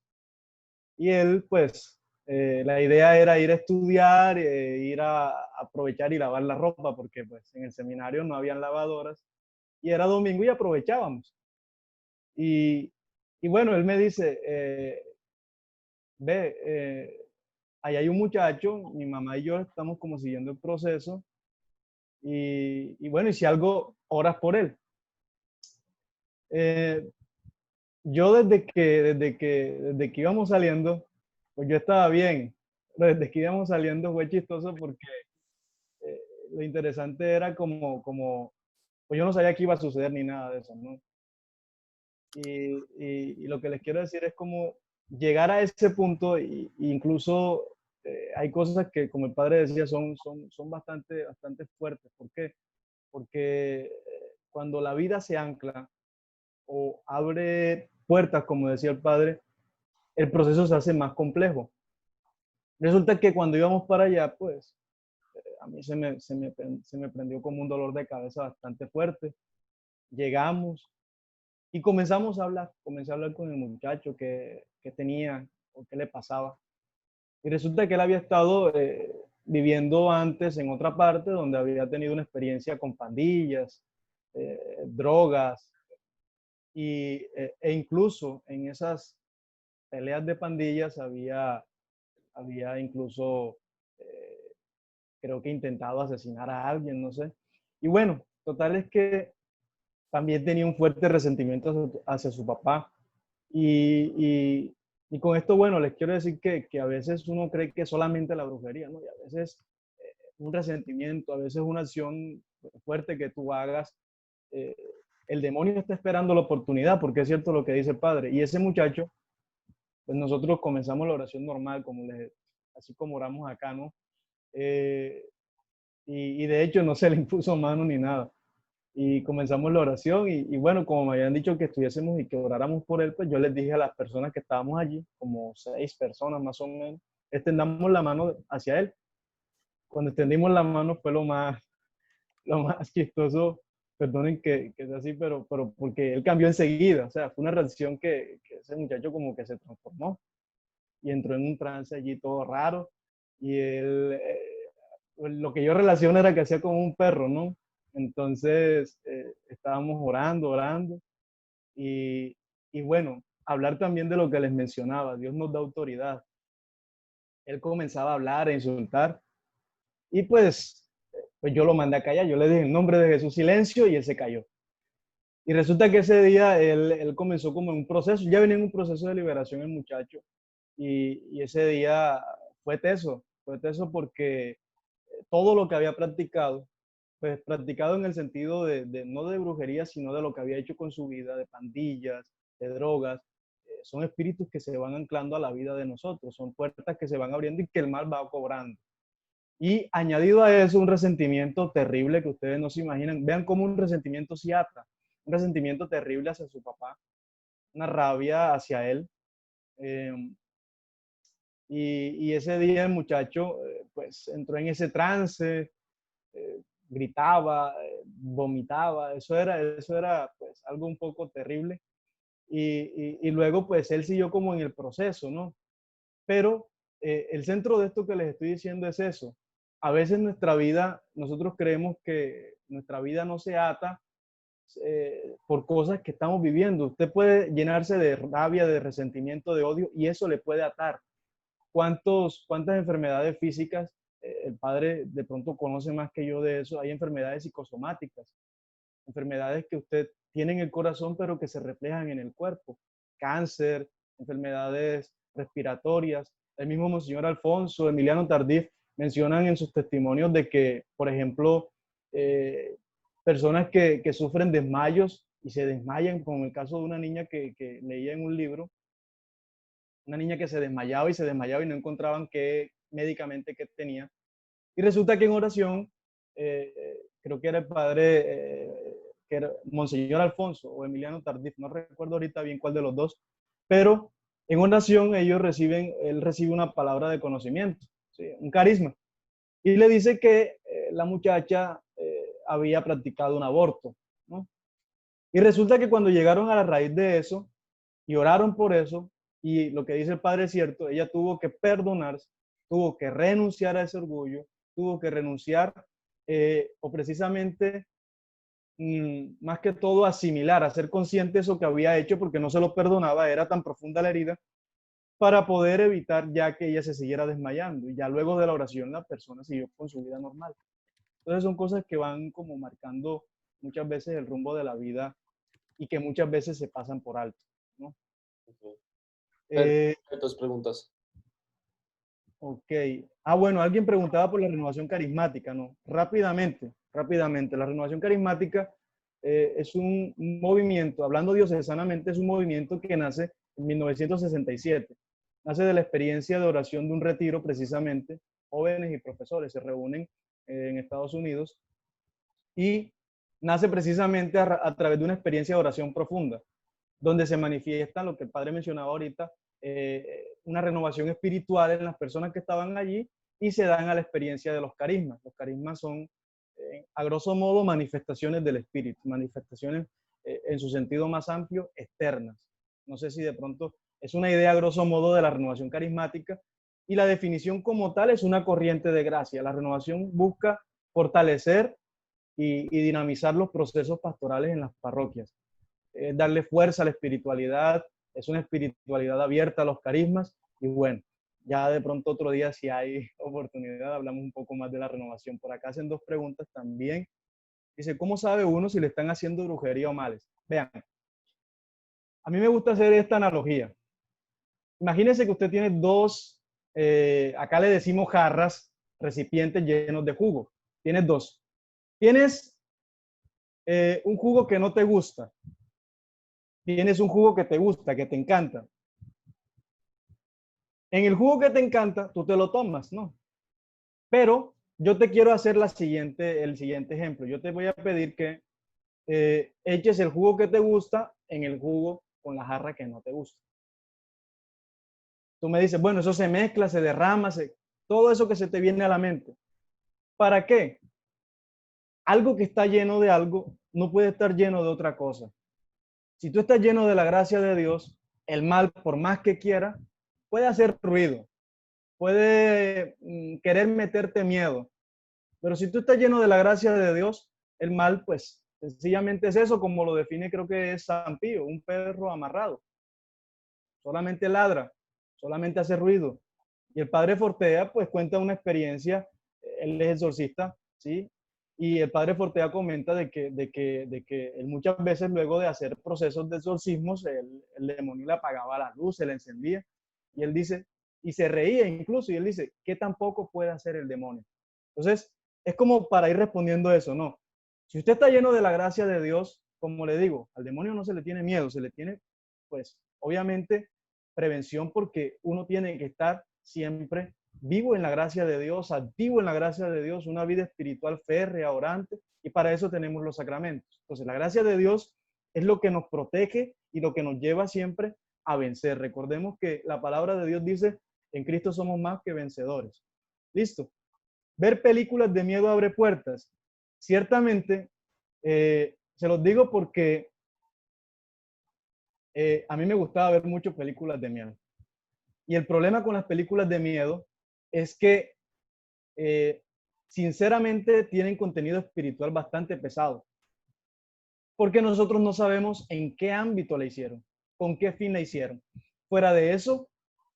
Y él, pues, la idea era ir a estudiar, ir a aprovechar y lavar la ropa, porque pues en el seminario no habían lavadoras. Y era domingo y aprovechábamos. Y, y bueno, él me dice, ve, ahí hay un muchacho, mi mamá y yo estamos como siguiendo el proceso. Y bueno, y si algo, oras por él. Eh, yo desde que íbamos saliendo, pues yo estaba bien. Pero desde que íbamos saliendo fue chistoso porque eh, lo interesante era pues yo no sabía que iba a suceder ni nada de eso, ¿no? Y lo que les quiero decir es como llegar a ese punto, incluso hay cosas que, como el padre decía, son bastante fuertes. ¿Por qué? Porque cuando la vida se ancla o abre puertas, como decía el padre, el proceso se hace más complejo. Resulta que cuando íbamos para allá, pues a mí se me prendió como un dolor de cabeza bastante fuerte. Llegamos y comenzamos a hablar. Comencé a hablar con el muchacho que tenía o qué le pasaba. Y resulta que él había estado viviendo antes en otra parte donde había tenido una experiencia con pandillas, drogas, e incluso en esas peleas de pandillas había incluso, eh, creo que intentado asesinar a alguien, no sé. Y bueno, total es que también tenía un fuerte resentimiento hacia su papá. Y, y, y con esto, bueno, les quiero decir que a veces uno cree que solamente la brujería, ¿no? Y a veces un resentimiento, a veces una acción fuerte que tú hagas, eh, el demonio está esperando la oportunidad, porque es cierto lo que dice el padre. Y ese muchacho, pues nosotros comenzamos la oración normal, así como oramos acá, ¿no? Eh, y de hecho no se le impuso mano ni nada. Y comenzamos la oración y bueno, como me habían dicho que estuviésemos y que oráramos por él, pues yo les dije a las personas que estábamos allí, como 6 personas más o menos, extendamos la mano hacia él. Cuando extendimos la mano fue lo más chistoso, perdonen que sea así, pero porque él cambió enseguida, o sea, fue una reacción que ese muchacho como que se transformó y entró en un trance allí todo raro y él, lo que yo relaciono era que hacía como un perro, ¿no? Entonces estábamos orando y, y bueno, hablar también de lo que les mencionaba, Dios nos da autoridad. Él comenzaba a hablar, a insultar y pues yo lo mandé a callar, yo le dije en nombre de Jesús silencio y él se cayó. Y resulta que ese día él comenzó como en un proceso, ya venía en un proceso de liberación el muchacho y ese día fue teso porque todo lo que había practicado, pues practicado en el sentido no de brujería, sino de lo que había hecho con su vida, de pandillas, de drogas, son espíritus que se van anclando a la vida de nosotros, son puertas que se van abriendo y que el mal va cobrando. Y añadido a eso, un resentimiento terrible que ustedes no se imaginan. Vean cómo un resentimiento se ata, un resentimiento terrible hacia su papá, una rabia hacia él. Eh, y ese día el muchacho pues entró en ese trance, gritaba, vomitaba, eso era pues algo un poco terrible. Y luego pues él siguió como en el proceso, ¿no? Pero el centro de esto que les estoy diciendo es eso. A veces nuestra vida, nosotros creemos que nuestra vida no se ata por cosas que estamos viviendo. Usted puede llenarse de rabia, de resentimiento, de odio, y eso le puede atar. ¿Cuántas enfermedades físicas? El padre de pronto conoce más que yo de eso. Hay enfermedades psicosomáticas, enfermedades que usted tiene en el corazón, pero que se reflejan en el cuerpo. Cáncer, enfermedades respiratorias. El mismo Monseñor Alfonso, Emiliano Tardif, mencionan en sus testimonios de que, por ejemplo, personas que sufren desmayos y se desmayan, como el caso de una niña que leía en un libro, una niña que se desmayaba y no encontraban médicamente qué tenía. Y resulta que en oración, creo que era el padre, que era Monseñor Alfonso o Emiliano Tardif, no recuerdo ahorita bien cuál de los dos, pero en oración él recibe una palabra de conocimiento, ¿sí? Un carisma. Y le dice que la muchacha había practicado un aborto, ¿no? Y resulta que cuando llegaron a la raíz de eso y oraron por eso, y lo que dice el padre es cierto, ella tuvo que perdonarse, tuvo que renunciar a ese orgullo, tuvo que renunciar o precisamente más que todo asimilar, hacer consciente eso que había hecho porque no se lo perdonaba, era tan profunda la herida, para poder evitar ya que ella se siguiera desmayando. Y ya luego de la oración la persona siguió con su vida normal. Entonces son cosas que van como marcando muchas veces el rumbo de la vida y que muchas veces se pasan por alto, ¿no? Ok. Eh, Hay dos preguntas. ok. Ah, bueno, alguien preguntaba por la renovación carismática, ¿no? Rápidamente. La renovación carismática es un movimiento, hablando diocesanamente, es un movimiento que nace en 1967. Nace de la experiencia de oración de un retiro, precisamente. Jóvenes y profesores se reúnen en Estados Unidos y nace precisamente a través de una experiencia de oración profunda, donde se manifiesta lo que el padre mencionaba ahorita, una renovación espiritual en las personas que estaban allí y se dan a la experiencia de los carismas. Los carismas son, a grosso modo, manifestaciones del espíritu, manifestaciones en su sentido más amplio, externas. No sé si de pronto es una idea a grosso modo de la renovación carismática y la definición como tal es una corriente de gracia. La renovación busca fortalecer y dinamizar los procesos pastorales en las parroquias, darle fuerza a la espiritualidad, es una espiritualidad abierta a los carismas y bueno, ya de pronto otro día si hay oportunidad hablamos un poco más de la renovación. Por acá hacen dos preguntas también. Dice, ¿cómo sabe uno si le están haciendo brujería o males? Vean, a mí me gusta hacer esta analogía. Imagínense que usted tiene dos, acá le decimos jarras, recipientes llenos de jugo. Tienes dos. Tienes un jugo que no te gusta. Tienes un jugo que te gusta, que te encanta. En el jugo que te encanta, tú te lo tomas, ¿no? Pero yo te quiero hacer el siguiente ejemplo. Yo te voy a pedir que eches el jugo que te gusta en el jugo con la jarra que no te gusta. Tú me dices, bueno, eso se mezcla, se derrama, todo eso que se te viene a la mente. ¿Para qué? Algo que está lleno de algo no puede estar lleno de otra cosa. Si tú estás lleno de la gracia de Dios, el mal, por más que quiera, puede hacer ruido, puede querer meterte miedo. Pero si tú estás lleno de la gracia de Dios, el mal, pues, sencillamente es eso, como lo define, creo que es San Pío, un perro amarrado. Solamente ladra, solamente hace ruido. Y el padre Fortea, pues, cuenta una experiencia, él es exorcista, ¿sí? Y el padre Fortea comenta de que él muchas veces, luego de hacer procesos de exorcismos, el demonio le apagaba la luz, se le encendía. Y él dice, y se reía incluso, y él dice, ¿qué tampoco puede hacer el demonio? Entonces, es como para ir respondiendo eso, ¿no? Si usted está lleno de la gracia de Dios, como le digo, al demonio no se le tiene miedo, se le tiene, pues, obviamente, prevención porque uno tiene que estar siempre vivo en la gracia de Dios, activo en la gracia de Dios, una vida espiritual férrea, orante, y para eso tenemos los sacramentos. Entonces, la gracia de Dios es lo que nos protege y lo que nos lleva siempre a vencer. Recordemos que la palabra de Dios dice, en Cristo somos más que vencedores. Listo. Ver películas de miedo abre puertas. Ciertamente, se los digo porque a mí me gustaba ver muchas películas de miedo. Y el problema con las películas de miedo es que, sinceramente, tienen contenido espiritual bastante pesado. porque nosotros no sabemos en qué ámbito la hicieron, con qué fin la hicieron. Fuera de eso,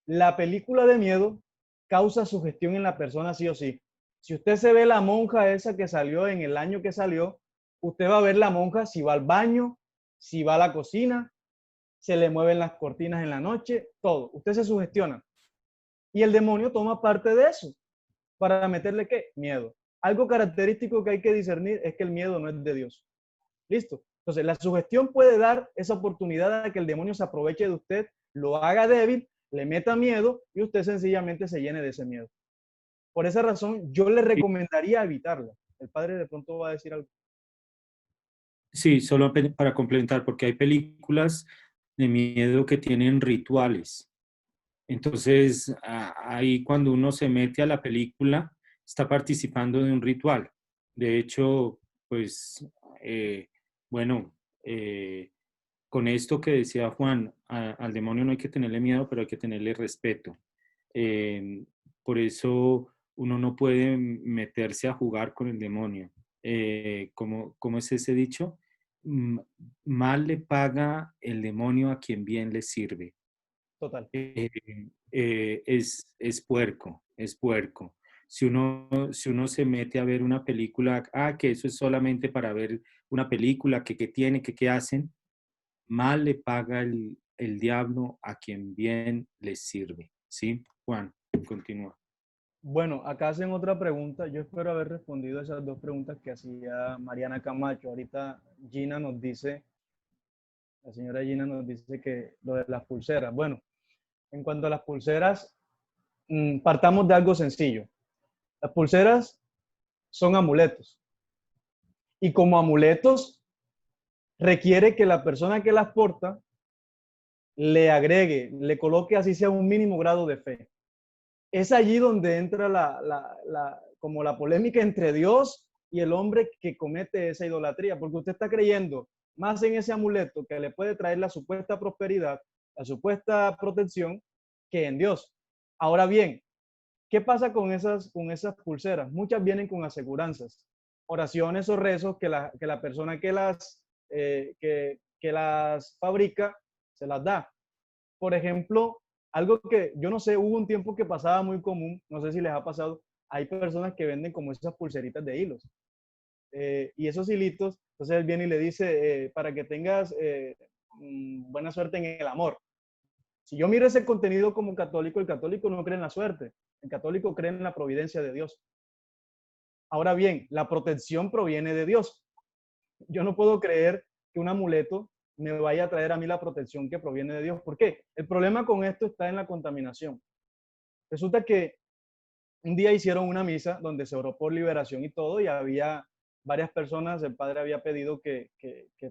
la película de miedo causa sugestión en la persona sí o sí. Si usted se ve la monja esa que salió en el año que salió, usted va a ver la monja si va al baño, si va a la cocina, se le mueven las cortinas en la noche, todo. Usted se sugestiona. Y el demonio toma parte de eso para meterle ¿qué? Miedo. Algo característico que hay que discernir es que el miedo no es de Dios. ¿Listo? Entonces, la sugestión puede dar esa oportunidad de que el demonio se aproveche de usted, lo haga débil, le meta miedo y usted sencillamente se llene de ese miedo. Por esa razón, yo le recomendaría evitarla. El padre de pronto va a decir algo. Sí, solo para complementar, porque hay películas de miedo que tienen rituales. Entonces, ahí cuando uno se mete a la película, está participando de un ritual. De hecho, pues, bueno, con esto que decía Juan, al demonio no hay que tenerle miedo, pero hay que tenerle respeto. Por eso uno no puede meterse a jugar con el demonio. ¿Cómo es ese dicho? Mm, Mal le paga el demonio a quien bien le sirve. Total. Es puerco, es puerco. Si uno se mete a ver una película, que eso es solamente para ver una película, que tiene, que hacen, mal le paga el diablo a quien bien le sirve. ¿Sí? Juan, continúa. Bueno, acá hacen otra pregunta. Yo espero haber respondido a esas dos preguntas que hacía Mariana Camacho. Ahorita Gina nos dice, la señora Gina nos dice que lo de las pulseras. Bueno, en cuanto a las pulseras, partamos de algo sencillo. Las pulseras son amuletos. Y como amuletos, requiere que la persona que las porta le agregue, le coloque así sea un mínimo grado de fe. Es allí donde entra como la polémica entre Dios y el hombre que comete esa idolatría, porque usted está creyendo más en ese amuleto que le puede traer la supuesta prosperidad, la supuesta protección, que en Dios. Ahora bien, ¿qué pasa con esas pulseras? Muchas vienen con aseguranzas, oraciones o rezos que la persona que las fabrica se las da. Por ejemplo, algo que yo no sé, hubo un tiempo que pasaba muy común, no sé si les ha pasado, hay personas que venden como esas pulseritas de hilos. Y esos hilitos, entonces él viene y le dice, para que tengas buena suerte en el amor. Si yo miro ese contenido como católico, el católico no cree en la suerte, el católico cree en la providencia de Dios. Ahora bien, la protección proviene de Dios. Yo no puedo creer que un amuleto me vaya a traer a mí la protección que proviene de Dios. ¿Por qué? El problema con esto está en la contaminación. Resulta que un día hicieron una misa donde se oró por liberación y todo, y había varias personas, el padre había pedido que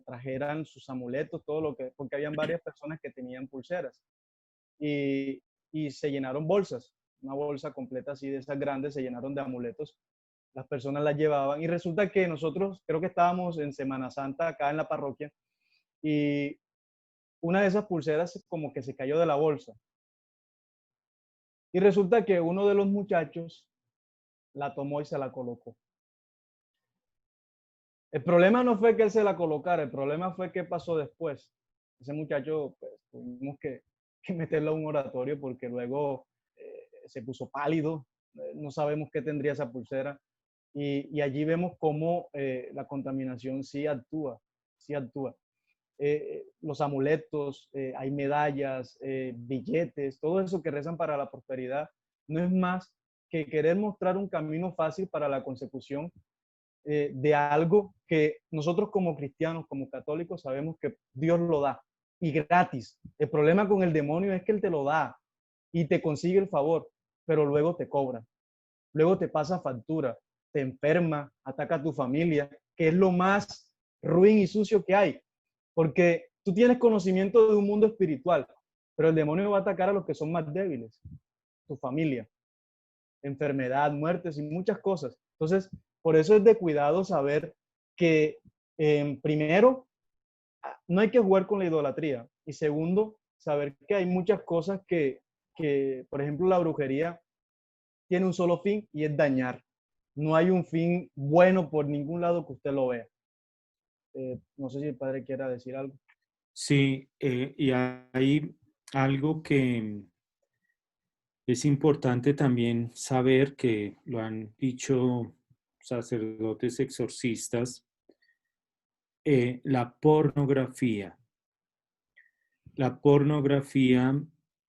trajeran sus amuletos, todo lo que, porque habían varias personas que tenían pulseras. Y, y se llenaron bolsas, una bolsa completa así de esas grandes, se llenaron de amuletos. Las personas las llevaban y resulta que nosotros, creo que estábamos en Semana Santa acá en la parroquia, y una de esas pulseras como que se cayó de la bolsa. Y resulta que uno de los muchachos la tomó y se la colocó. El problema no fue que él se la colocara, el problema fue qué pasó después. Ese muchacho, pues, tuvimos que meterlo a un oratorio porque luego se puso pálido, no sabemos qué tendría esa pulsera. Y allí vemos cómo la contaminación sí actúa, sí actúa. Los amuletos, hay medallas, billetes, todo eso que rezan para la prosperidad, no es más que querer mostrar un camino fácil para la consecución de algo que nosotros como cristianos, como católicos, sabemos que Dios lo da y gratis. El problema con el demonio es que él te lo da y te consigue el favor, pero luego te cobra, luego te pasa factura, te enferma, ataca a tu familia, que es lo más ruin y sucio que hay, porque tú tienes conocimiento de un mundo espiritual, pero el demonio va a atacar a los que son más débiles, tu familia, enfermedad, muertes y muchas cosas. Entonces, por eso es de cuidado saber que, primero, no hay que jugar con la idolatría. Y segundo, saber que hay muchas cosas por ejemplo, la brujería tiene un solo fin y es dañar. No hay un fin bueno por ningún lado que usted lo vea. No sé si el padre quiera decir algo. Sí, y hay algo que es importante también saber, que lo han dicho sacerdotes exorcistas, la pornografía. La pornografía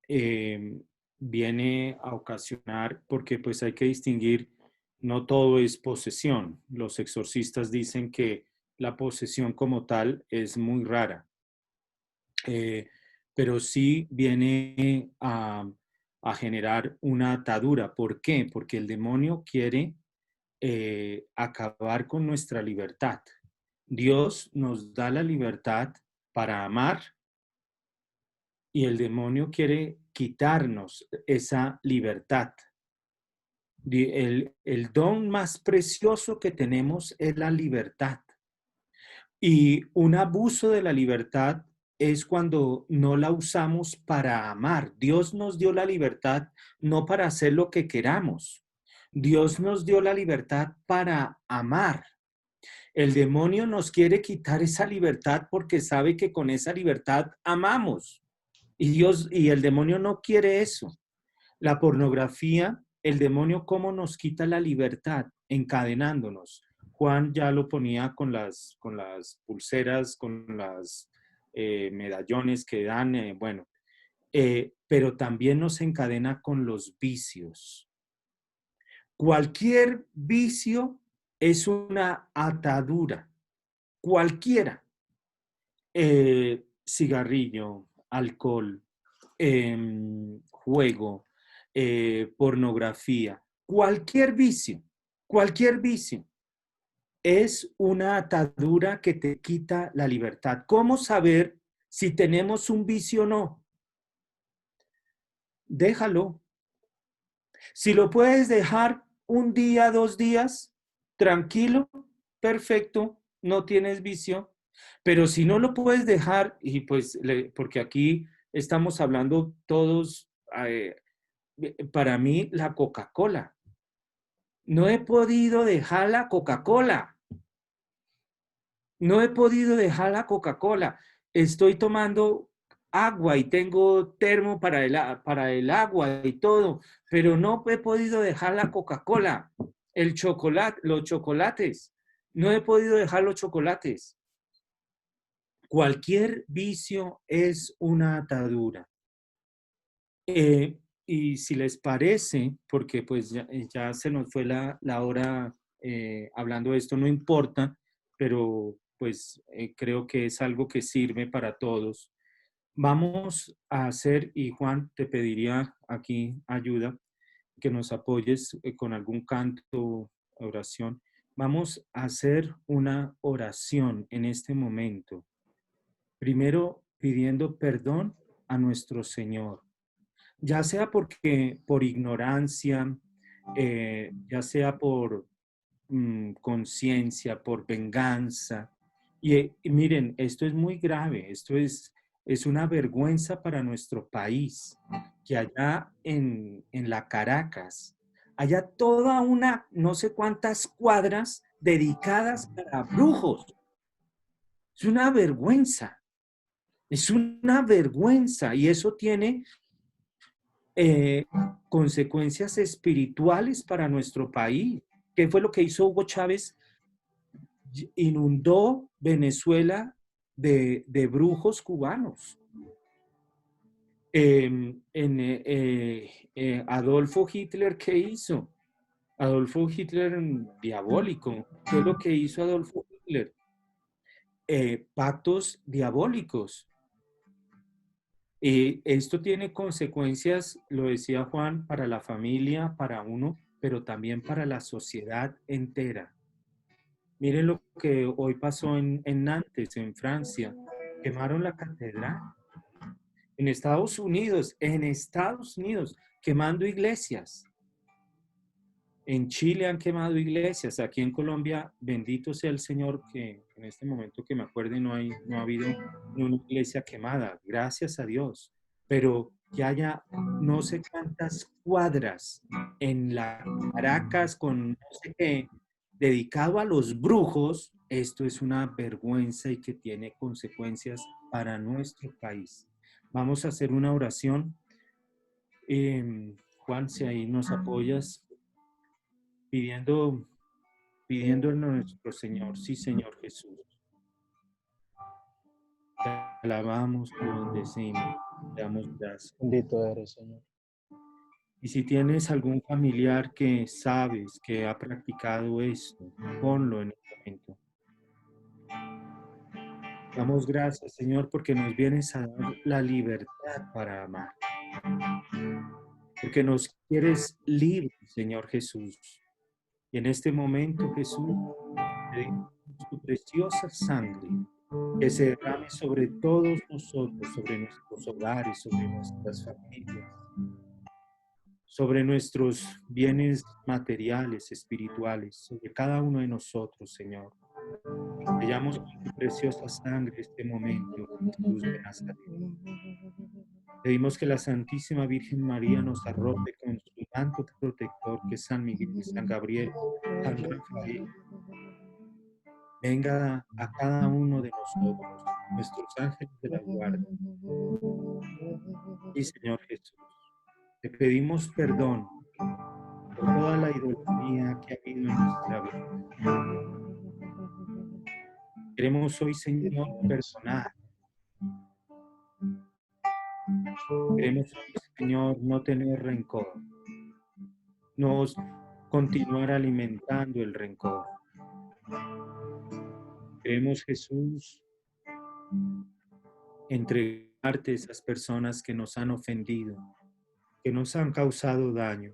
eh, viene a ocasionar, porque pues hay que distinguir, no todo es posesión. Los exorcistas dicen que la posesión como tal es muy rara, eh, pero sí viene a generar una atadura. ¿Por qué? Porque el demonio quiere acabar con nuestra libertad. Dios nos da la libertad para amar, y el demonio quiere quitarnos esa libertad. El don más precioso que tenemos es la libertad. Y un abuso de la libertad es cuando no la usamos para amar. Dios nos dio la libertad no para hacer lo que queramos. Dios nos dio la libertad para amar. El demonio nos quiere quitar esa libertad porque sabe que con esa libertad amamos. Y Dios y el demonio no quiere eso. La pornografía, el demonio, ¿cómo nos quita la libertad? Encadenándonos. Juan ya lo ponía con las pulseras, con las medallones que dan, pero también nos encadena con los vicios. Cualquier vicio es una atadura, cualquiera. Cigarrillo, alcohol, juego, pornografía, cualquier vicio es una atadura que te quita la libertad. ¿Cómo saber si tenemos un vicio o no? Déjalo. Si lo puedes dejar un día, 2 días, tranquilo, perfecto, no tienes vicio. Pero si no lo puedes dejar, y pues, porque aquí estamos hablando todos, para mí, la Coca-Cola. No he podido dejar la Coca-Cola. No he podido dejar la Coca-Cola. Estoy tomando agua y tengo termo para el agua y todo, pero no he podido dejar la Coca-Cola, el chocolate, los chocolates. No he podido dejar los chocolates. Cualquier vicio es una atadura. Y si les parece, porque pues ya se nos fue la hora hablando de esto, no importa, pero pues creo que es algo que sirve para todos. Vamos a hacer, y Juan, te pediría aquí ayuda, que nos apoyes con algún canto, oración. Vamos a hacer una oración en este momento. Primero pidiendo perdón a nuestro Señor, ya sea porque por ignorancia, ya sea por conciencia, por venganza. Y miren, esto es muy grave, es una vergüenza para nuestro país, que allá en la Caracas haya toda una, no sé cuántas cuadras dedicadas para brujos. Es una vergüenza. Es una vergüenza, y eso tiene consecuencias espirituales para nuestro país. ¿Qué fue lo que hizo Hugo Chávez? Inundó Venezuela de brujos cubanos. Adolfo Hitler, ¿qué hizo? Adolfo Hitler, diabólico. ¿Qué es lo que hizo Adolfo Hitler? Pactos diabólicos. Y esto tiene consecuencias, lo decía Juan, para la familia, para uno, pero también para la sociedad entera. Miren lo que hoy pasó en Nantes, en Francia. Quemaron la catedral. En Estados Unidos, quemando iglesias. En Chile han quemado iglesias. Aquí en Colombia, bendito sea el Señor, que en este momento que me acuerde no ha habido ni una iglesia quemada. Gracias a Dios. Pero que haya no sé cuántas cuadras en la Caracas con no sé qué, dedicado a los brujos, esto es una vergüenza y que tiene consecuencias para nuestro país. Vamos a hacer una oración. Juan, si ahí nos apoyas, pidiendo a nuestro Señor. Sí, Señor Jesús. Te alabamos, te bendecimos, te damos gracias. Bendito eres, Señor. Y si tienes algún familiar que sabes que ha practicado esto, ponlo en el momento. Damos gracias, Señor, porque nos vienes a dar la libertad para amar. Porque nos quieres libre, Señor Jesús. Y en este momento, Jesús, pedimos tu preciosa sangre que se derrame sobre todos nosotros, sobre nuestros hogares, sobre nuestras familias, sobre nuestros bienes materiales, espirituales, sobre cada uno de nosotros, Señor. Sellamos con tu preciosa sangre este momento, Jesús de Nazaret. Pedimos que la Santísima Virgen María nos arrope con su manto protector, que es San Miguel, San Gabriel, San Rafael. Venga a cada uno de nosotros, nuestros ángeles de la guarda. Y Señor Jesús, te pedimos perdón por toda la idolatría que ha habido en nuestra vida. Queremos hoy, Señor, perdonar. Queremos hoy, Señor, no tener rencor. No continuar alimentando el rencor. Queremos, Jesús, entregarte a esas personas que nos han ofendido, que nos han causado daño.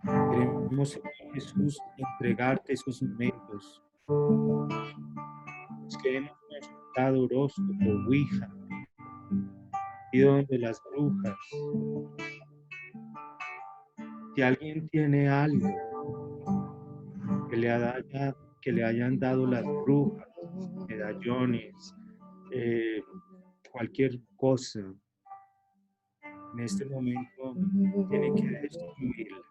Queremos, Señor Jesús, entregarte esos momentos. Los que hemos consultado horóscopo, ouija, ido donde las brujas. Si alguien tiene algo que le hayan dado las brujas, medallones, cualquier cosa, en este momento tiene que destruirla.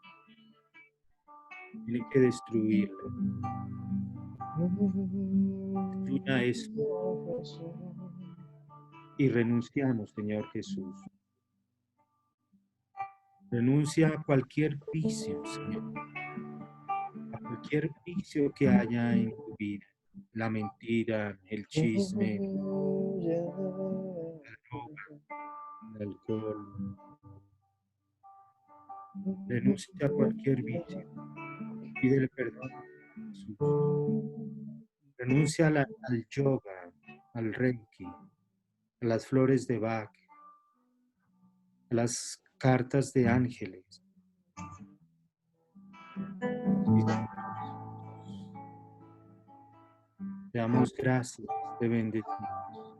Tiene que destruirla. Destruya esto. Y renunciamos, Señor Jesús. Renuncia a cualquier vicio, Señor. A cualquier vicio que haya en tu vida. La mentira, el chisme, la droga, el alcohol. Renuncia a cualquier vicio. Pídele perdón, Jesús. Renuncia al yoga, al reiki, a las flores de Bach, a las cartas de ángeles. Te damos gracias, te bendecimos.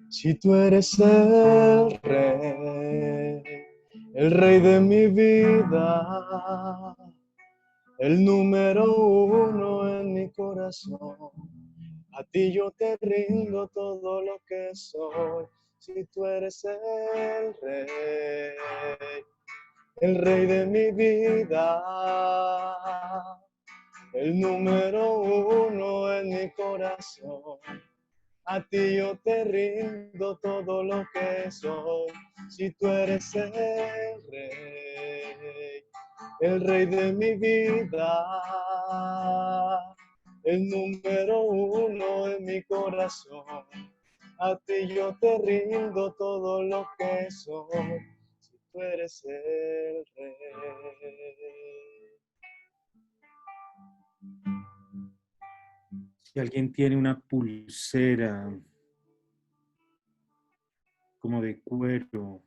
Si tú eres el rey de mi vida, el número uno en mi corazón, a ti yo te rindo todo lo que soy. Si tú eres el rey de mi vida, el número uno en mi corazón, a ti yo te rindo todo lo que soy. Si tú eres el rey de mi vida, el número uno en mi corazón, a ti yo te rindo todo lo que soy. Si tú eres el rey. Si alguien tiene una pulsera como de cuero,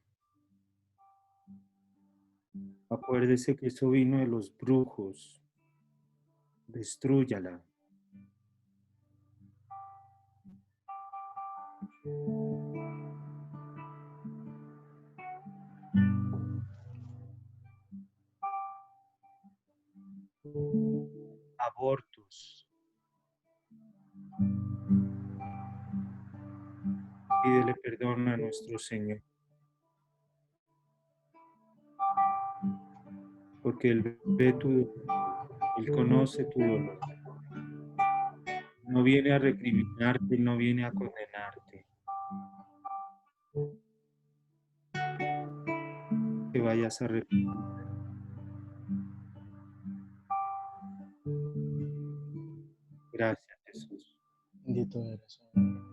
acuérdese que eso vino de los brujos. Destrúyala. Abortos. Pídele perdón a nuestro Señor. porque Él ve tu dolor, Él conoce tu dolor. No viene a recriminarte, Él no viene a condenarte. Que vayas a arrepentir. Gracias, Jesús. Bendito eres, Señor.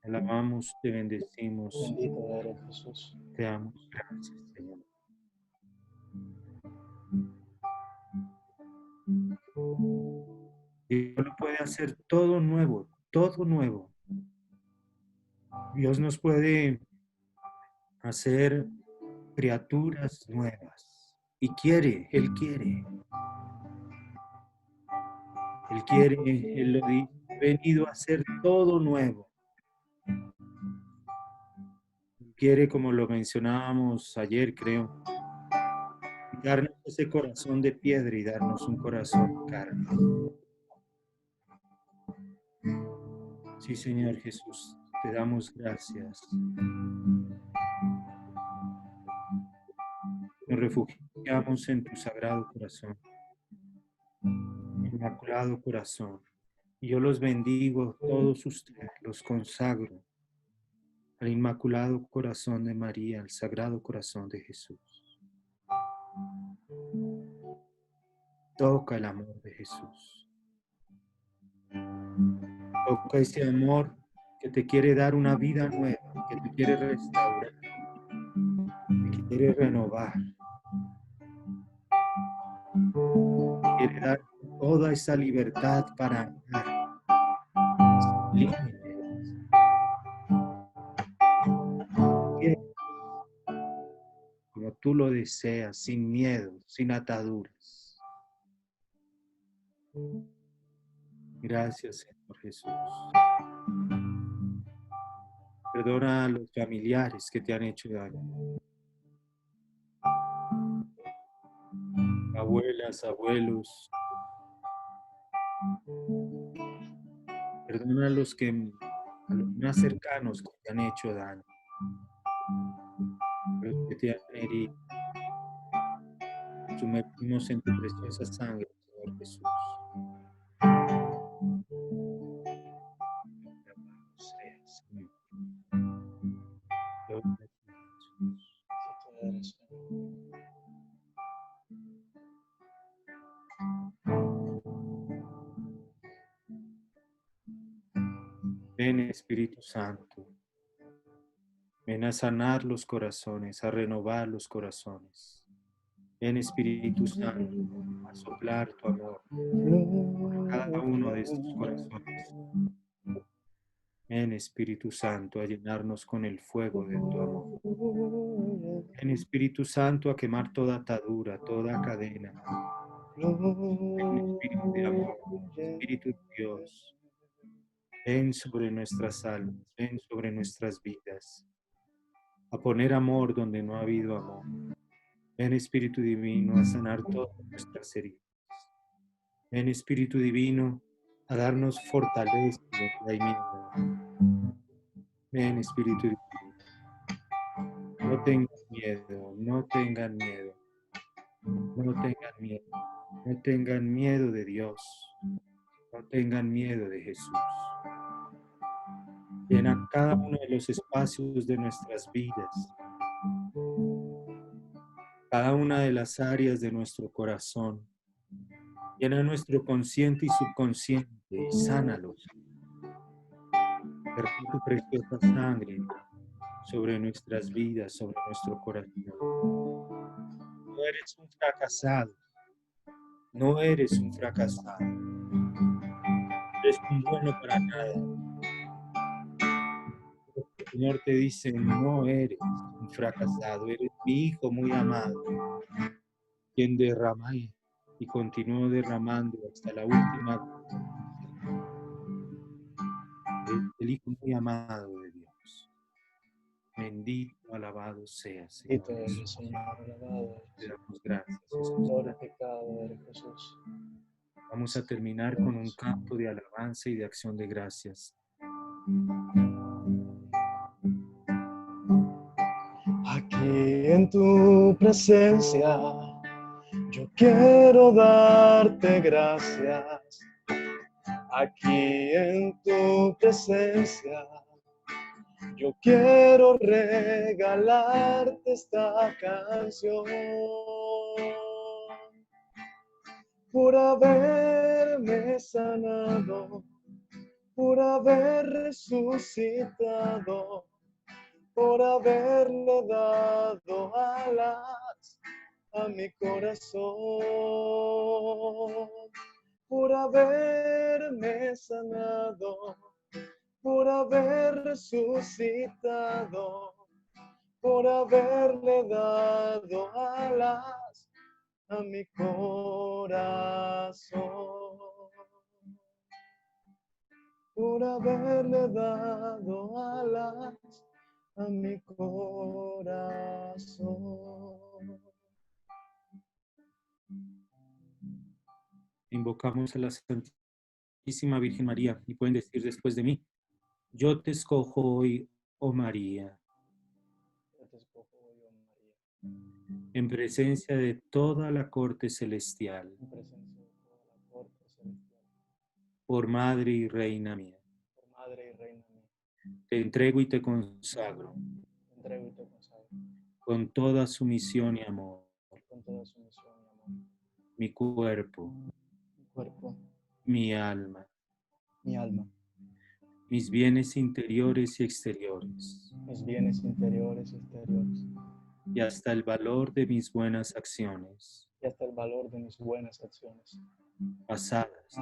Te alabamos, te bendecimos, Bendito eres, Jesús. te damos gracias, Señor. Dios lo puede hacer todo nuevo, todo nuevo. Dios nos puede hacer criaturas nuevas. Y quiere, Él quiere. Él quiere, Él lo dice, he venido a hacer todo nuevo. Él quiere, como lo mencionábamos ayer, creo, darnos ese corazón de piedra y darnos un corazón de carne. Sí, Señor Jesús, te damos gracias. Nos refugiamos en tu sagrado corazón, inmaculado corazón. Y yo los bendigo, todos ustedes, los consagro al inmaculado corazón de María, al sagrado corazón de Jesús. Toca el amor de Jesús. Toca ese amor que te quiere dar una vida nueva, que te quiere restaurar, que quiere renovar. Quiere dar toda esa libertad para amar. Límites. Como tú lo deseas, sin miedo, sin ataduras. Gracias, Señor Jesús. Perdona a los familiares que te han hecho daño. Abuelas, abuelos. Perdona a los más cercanos que te han hecho daño. Los que te han herido. Sumergimos en tu preciosa sangre, Señor Jesús. Ven, Espíritu Santo. Ven a sanar los corazones, a renovar los corazones. Ven, Espíritu Santo, a soplar tu amor a cada uno de estos corazones. Ven, Espíritu Santo, a llenarnos con el fuego de tu amor. Ven, Espíritu Santo, a quemar toda atadura, toda cadena. Ven, Espíritu de amor, Espíritu de Dios. Ven sobre nuestras almas, ven sobre nuestras vidas. A poner amor donde no ha habido amor. Ven, Espíritu Divino, a sanar todas nuestras heridas. Ven, Espíritu Divino, a darnos fortaleza donde hay miedo. Ven, Espíritu Divino. No tengan miedo, no tengan miedo. No tengan miedo. No tengan miedo de Dios. No tengan miedo de Jesús. Llena cada uno de los espacios de nuestras vidas. Cada una de las áreas de nuestro corazón. Llena nuestro consciente y subconsciente y sánalos. Derrama tu preciosa sangre sobre nuestras vidas, sobre nuestro corazón. No eres un fracasado. No eres un fracasado. Eres un bueno para nada. El Señor te dice, no eres un fracasado. Eres mi hijo muy amado, quien derramé y continúo derramando hasta la última gota. El hijo muy amado de Dios. Bendito, alabado sea, Señor. Bendito eres, Señor, alabado Te eres. damos gracias, Jesús. Glorificado eres, Jesús. Vamos a terminar con un canto de alabanza y de acción de gracias. Aquí Aquí en tu presencia, yo quiero darte gracias. Aquí en tu presencia, yo quiero regalarte esta canción. Por haberme sanado, por haber resucitado, por haberle dado alas a mi corazón, por haberme sanado, por haber resucitado, por haberle dado alas a mi corazón, por haberle dado alas a mi corazón. Invocamos a la Santísima Virgen María y pueden decir después de mí: yo te escojo hoy, oh María, Yo te escojo hoy, oh María, en presencia de toda la corte celestial, en presencia de toda la corte celestial, por Madre y Reina mía. por Madre y Reina mía, Te entrego y te consagro te entrego y te consagro con toda sumisión y amor con toda sumisión y amor mi cuerpo, mi cuerpo, mi alma, mi alma, mis bienes interiores y exteriores, mis bienes interiores y exteriores, y hasta el valor de mis buenas acciones, y hasta el valor de mis buenas acciones, pasadas,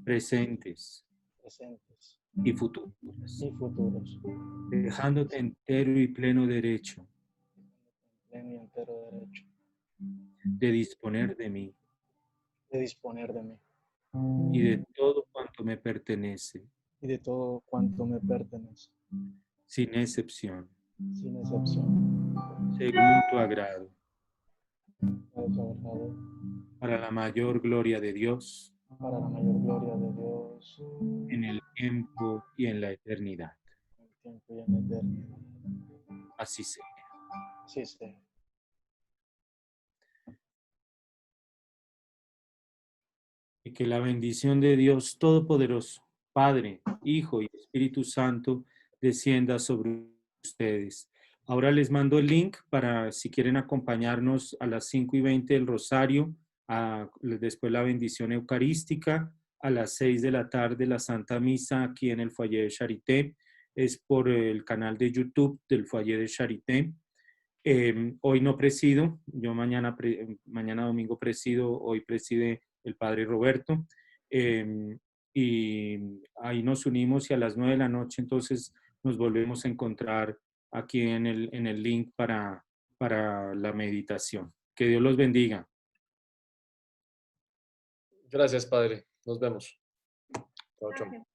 presentes presentes y futuras, y futuros, dejándote entero y pleno derecho en pleno y entero derecho de disponer de mí de disponer de mí y de todo cuanto me pertenece, y de todo cuanto me pertenece, sin excepción, sin excepción, según tu agrado, para tu agradado, para la mayor gloria de Dios, para la mayor gloria de Dios, en el tiempo y en la eternidad. en el tiempo y en la eternidad. Así sea. Así sea. Y que la bendición de Dios Todopoderoso, Padre, Hijo y Espíritu Santo, descienda sobre ustedes. Ahora les mando el link para si quieren acompañarnos a las 5:20 del Rosario, después la bendición eucarística, a las 6 de la tarde la Santa Misa aquí en el Foyer de Charité. Es por el canal de YouTube del Foyer de Charité. Hoy no presido, yo mañana domingo presido, hoy preside el padre Roberto, y ahí nos unimos y a las 9 de la noche entonces nos volvemos a encontrar aquí en el link para la meditación. Que Dios los bendiga. Gracias, Padre. Nos vemos. Chao, chao.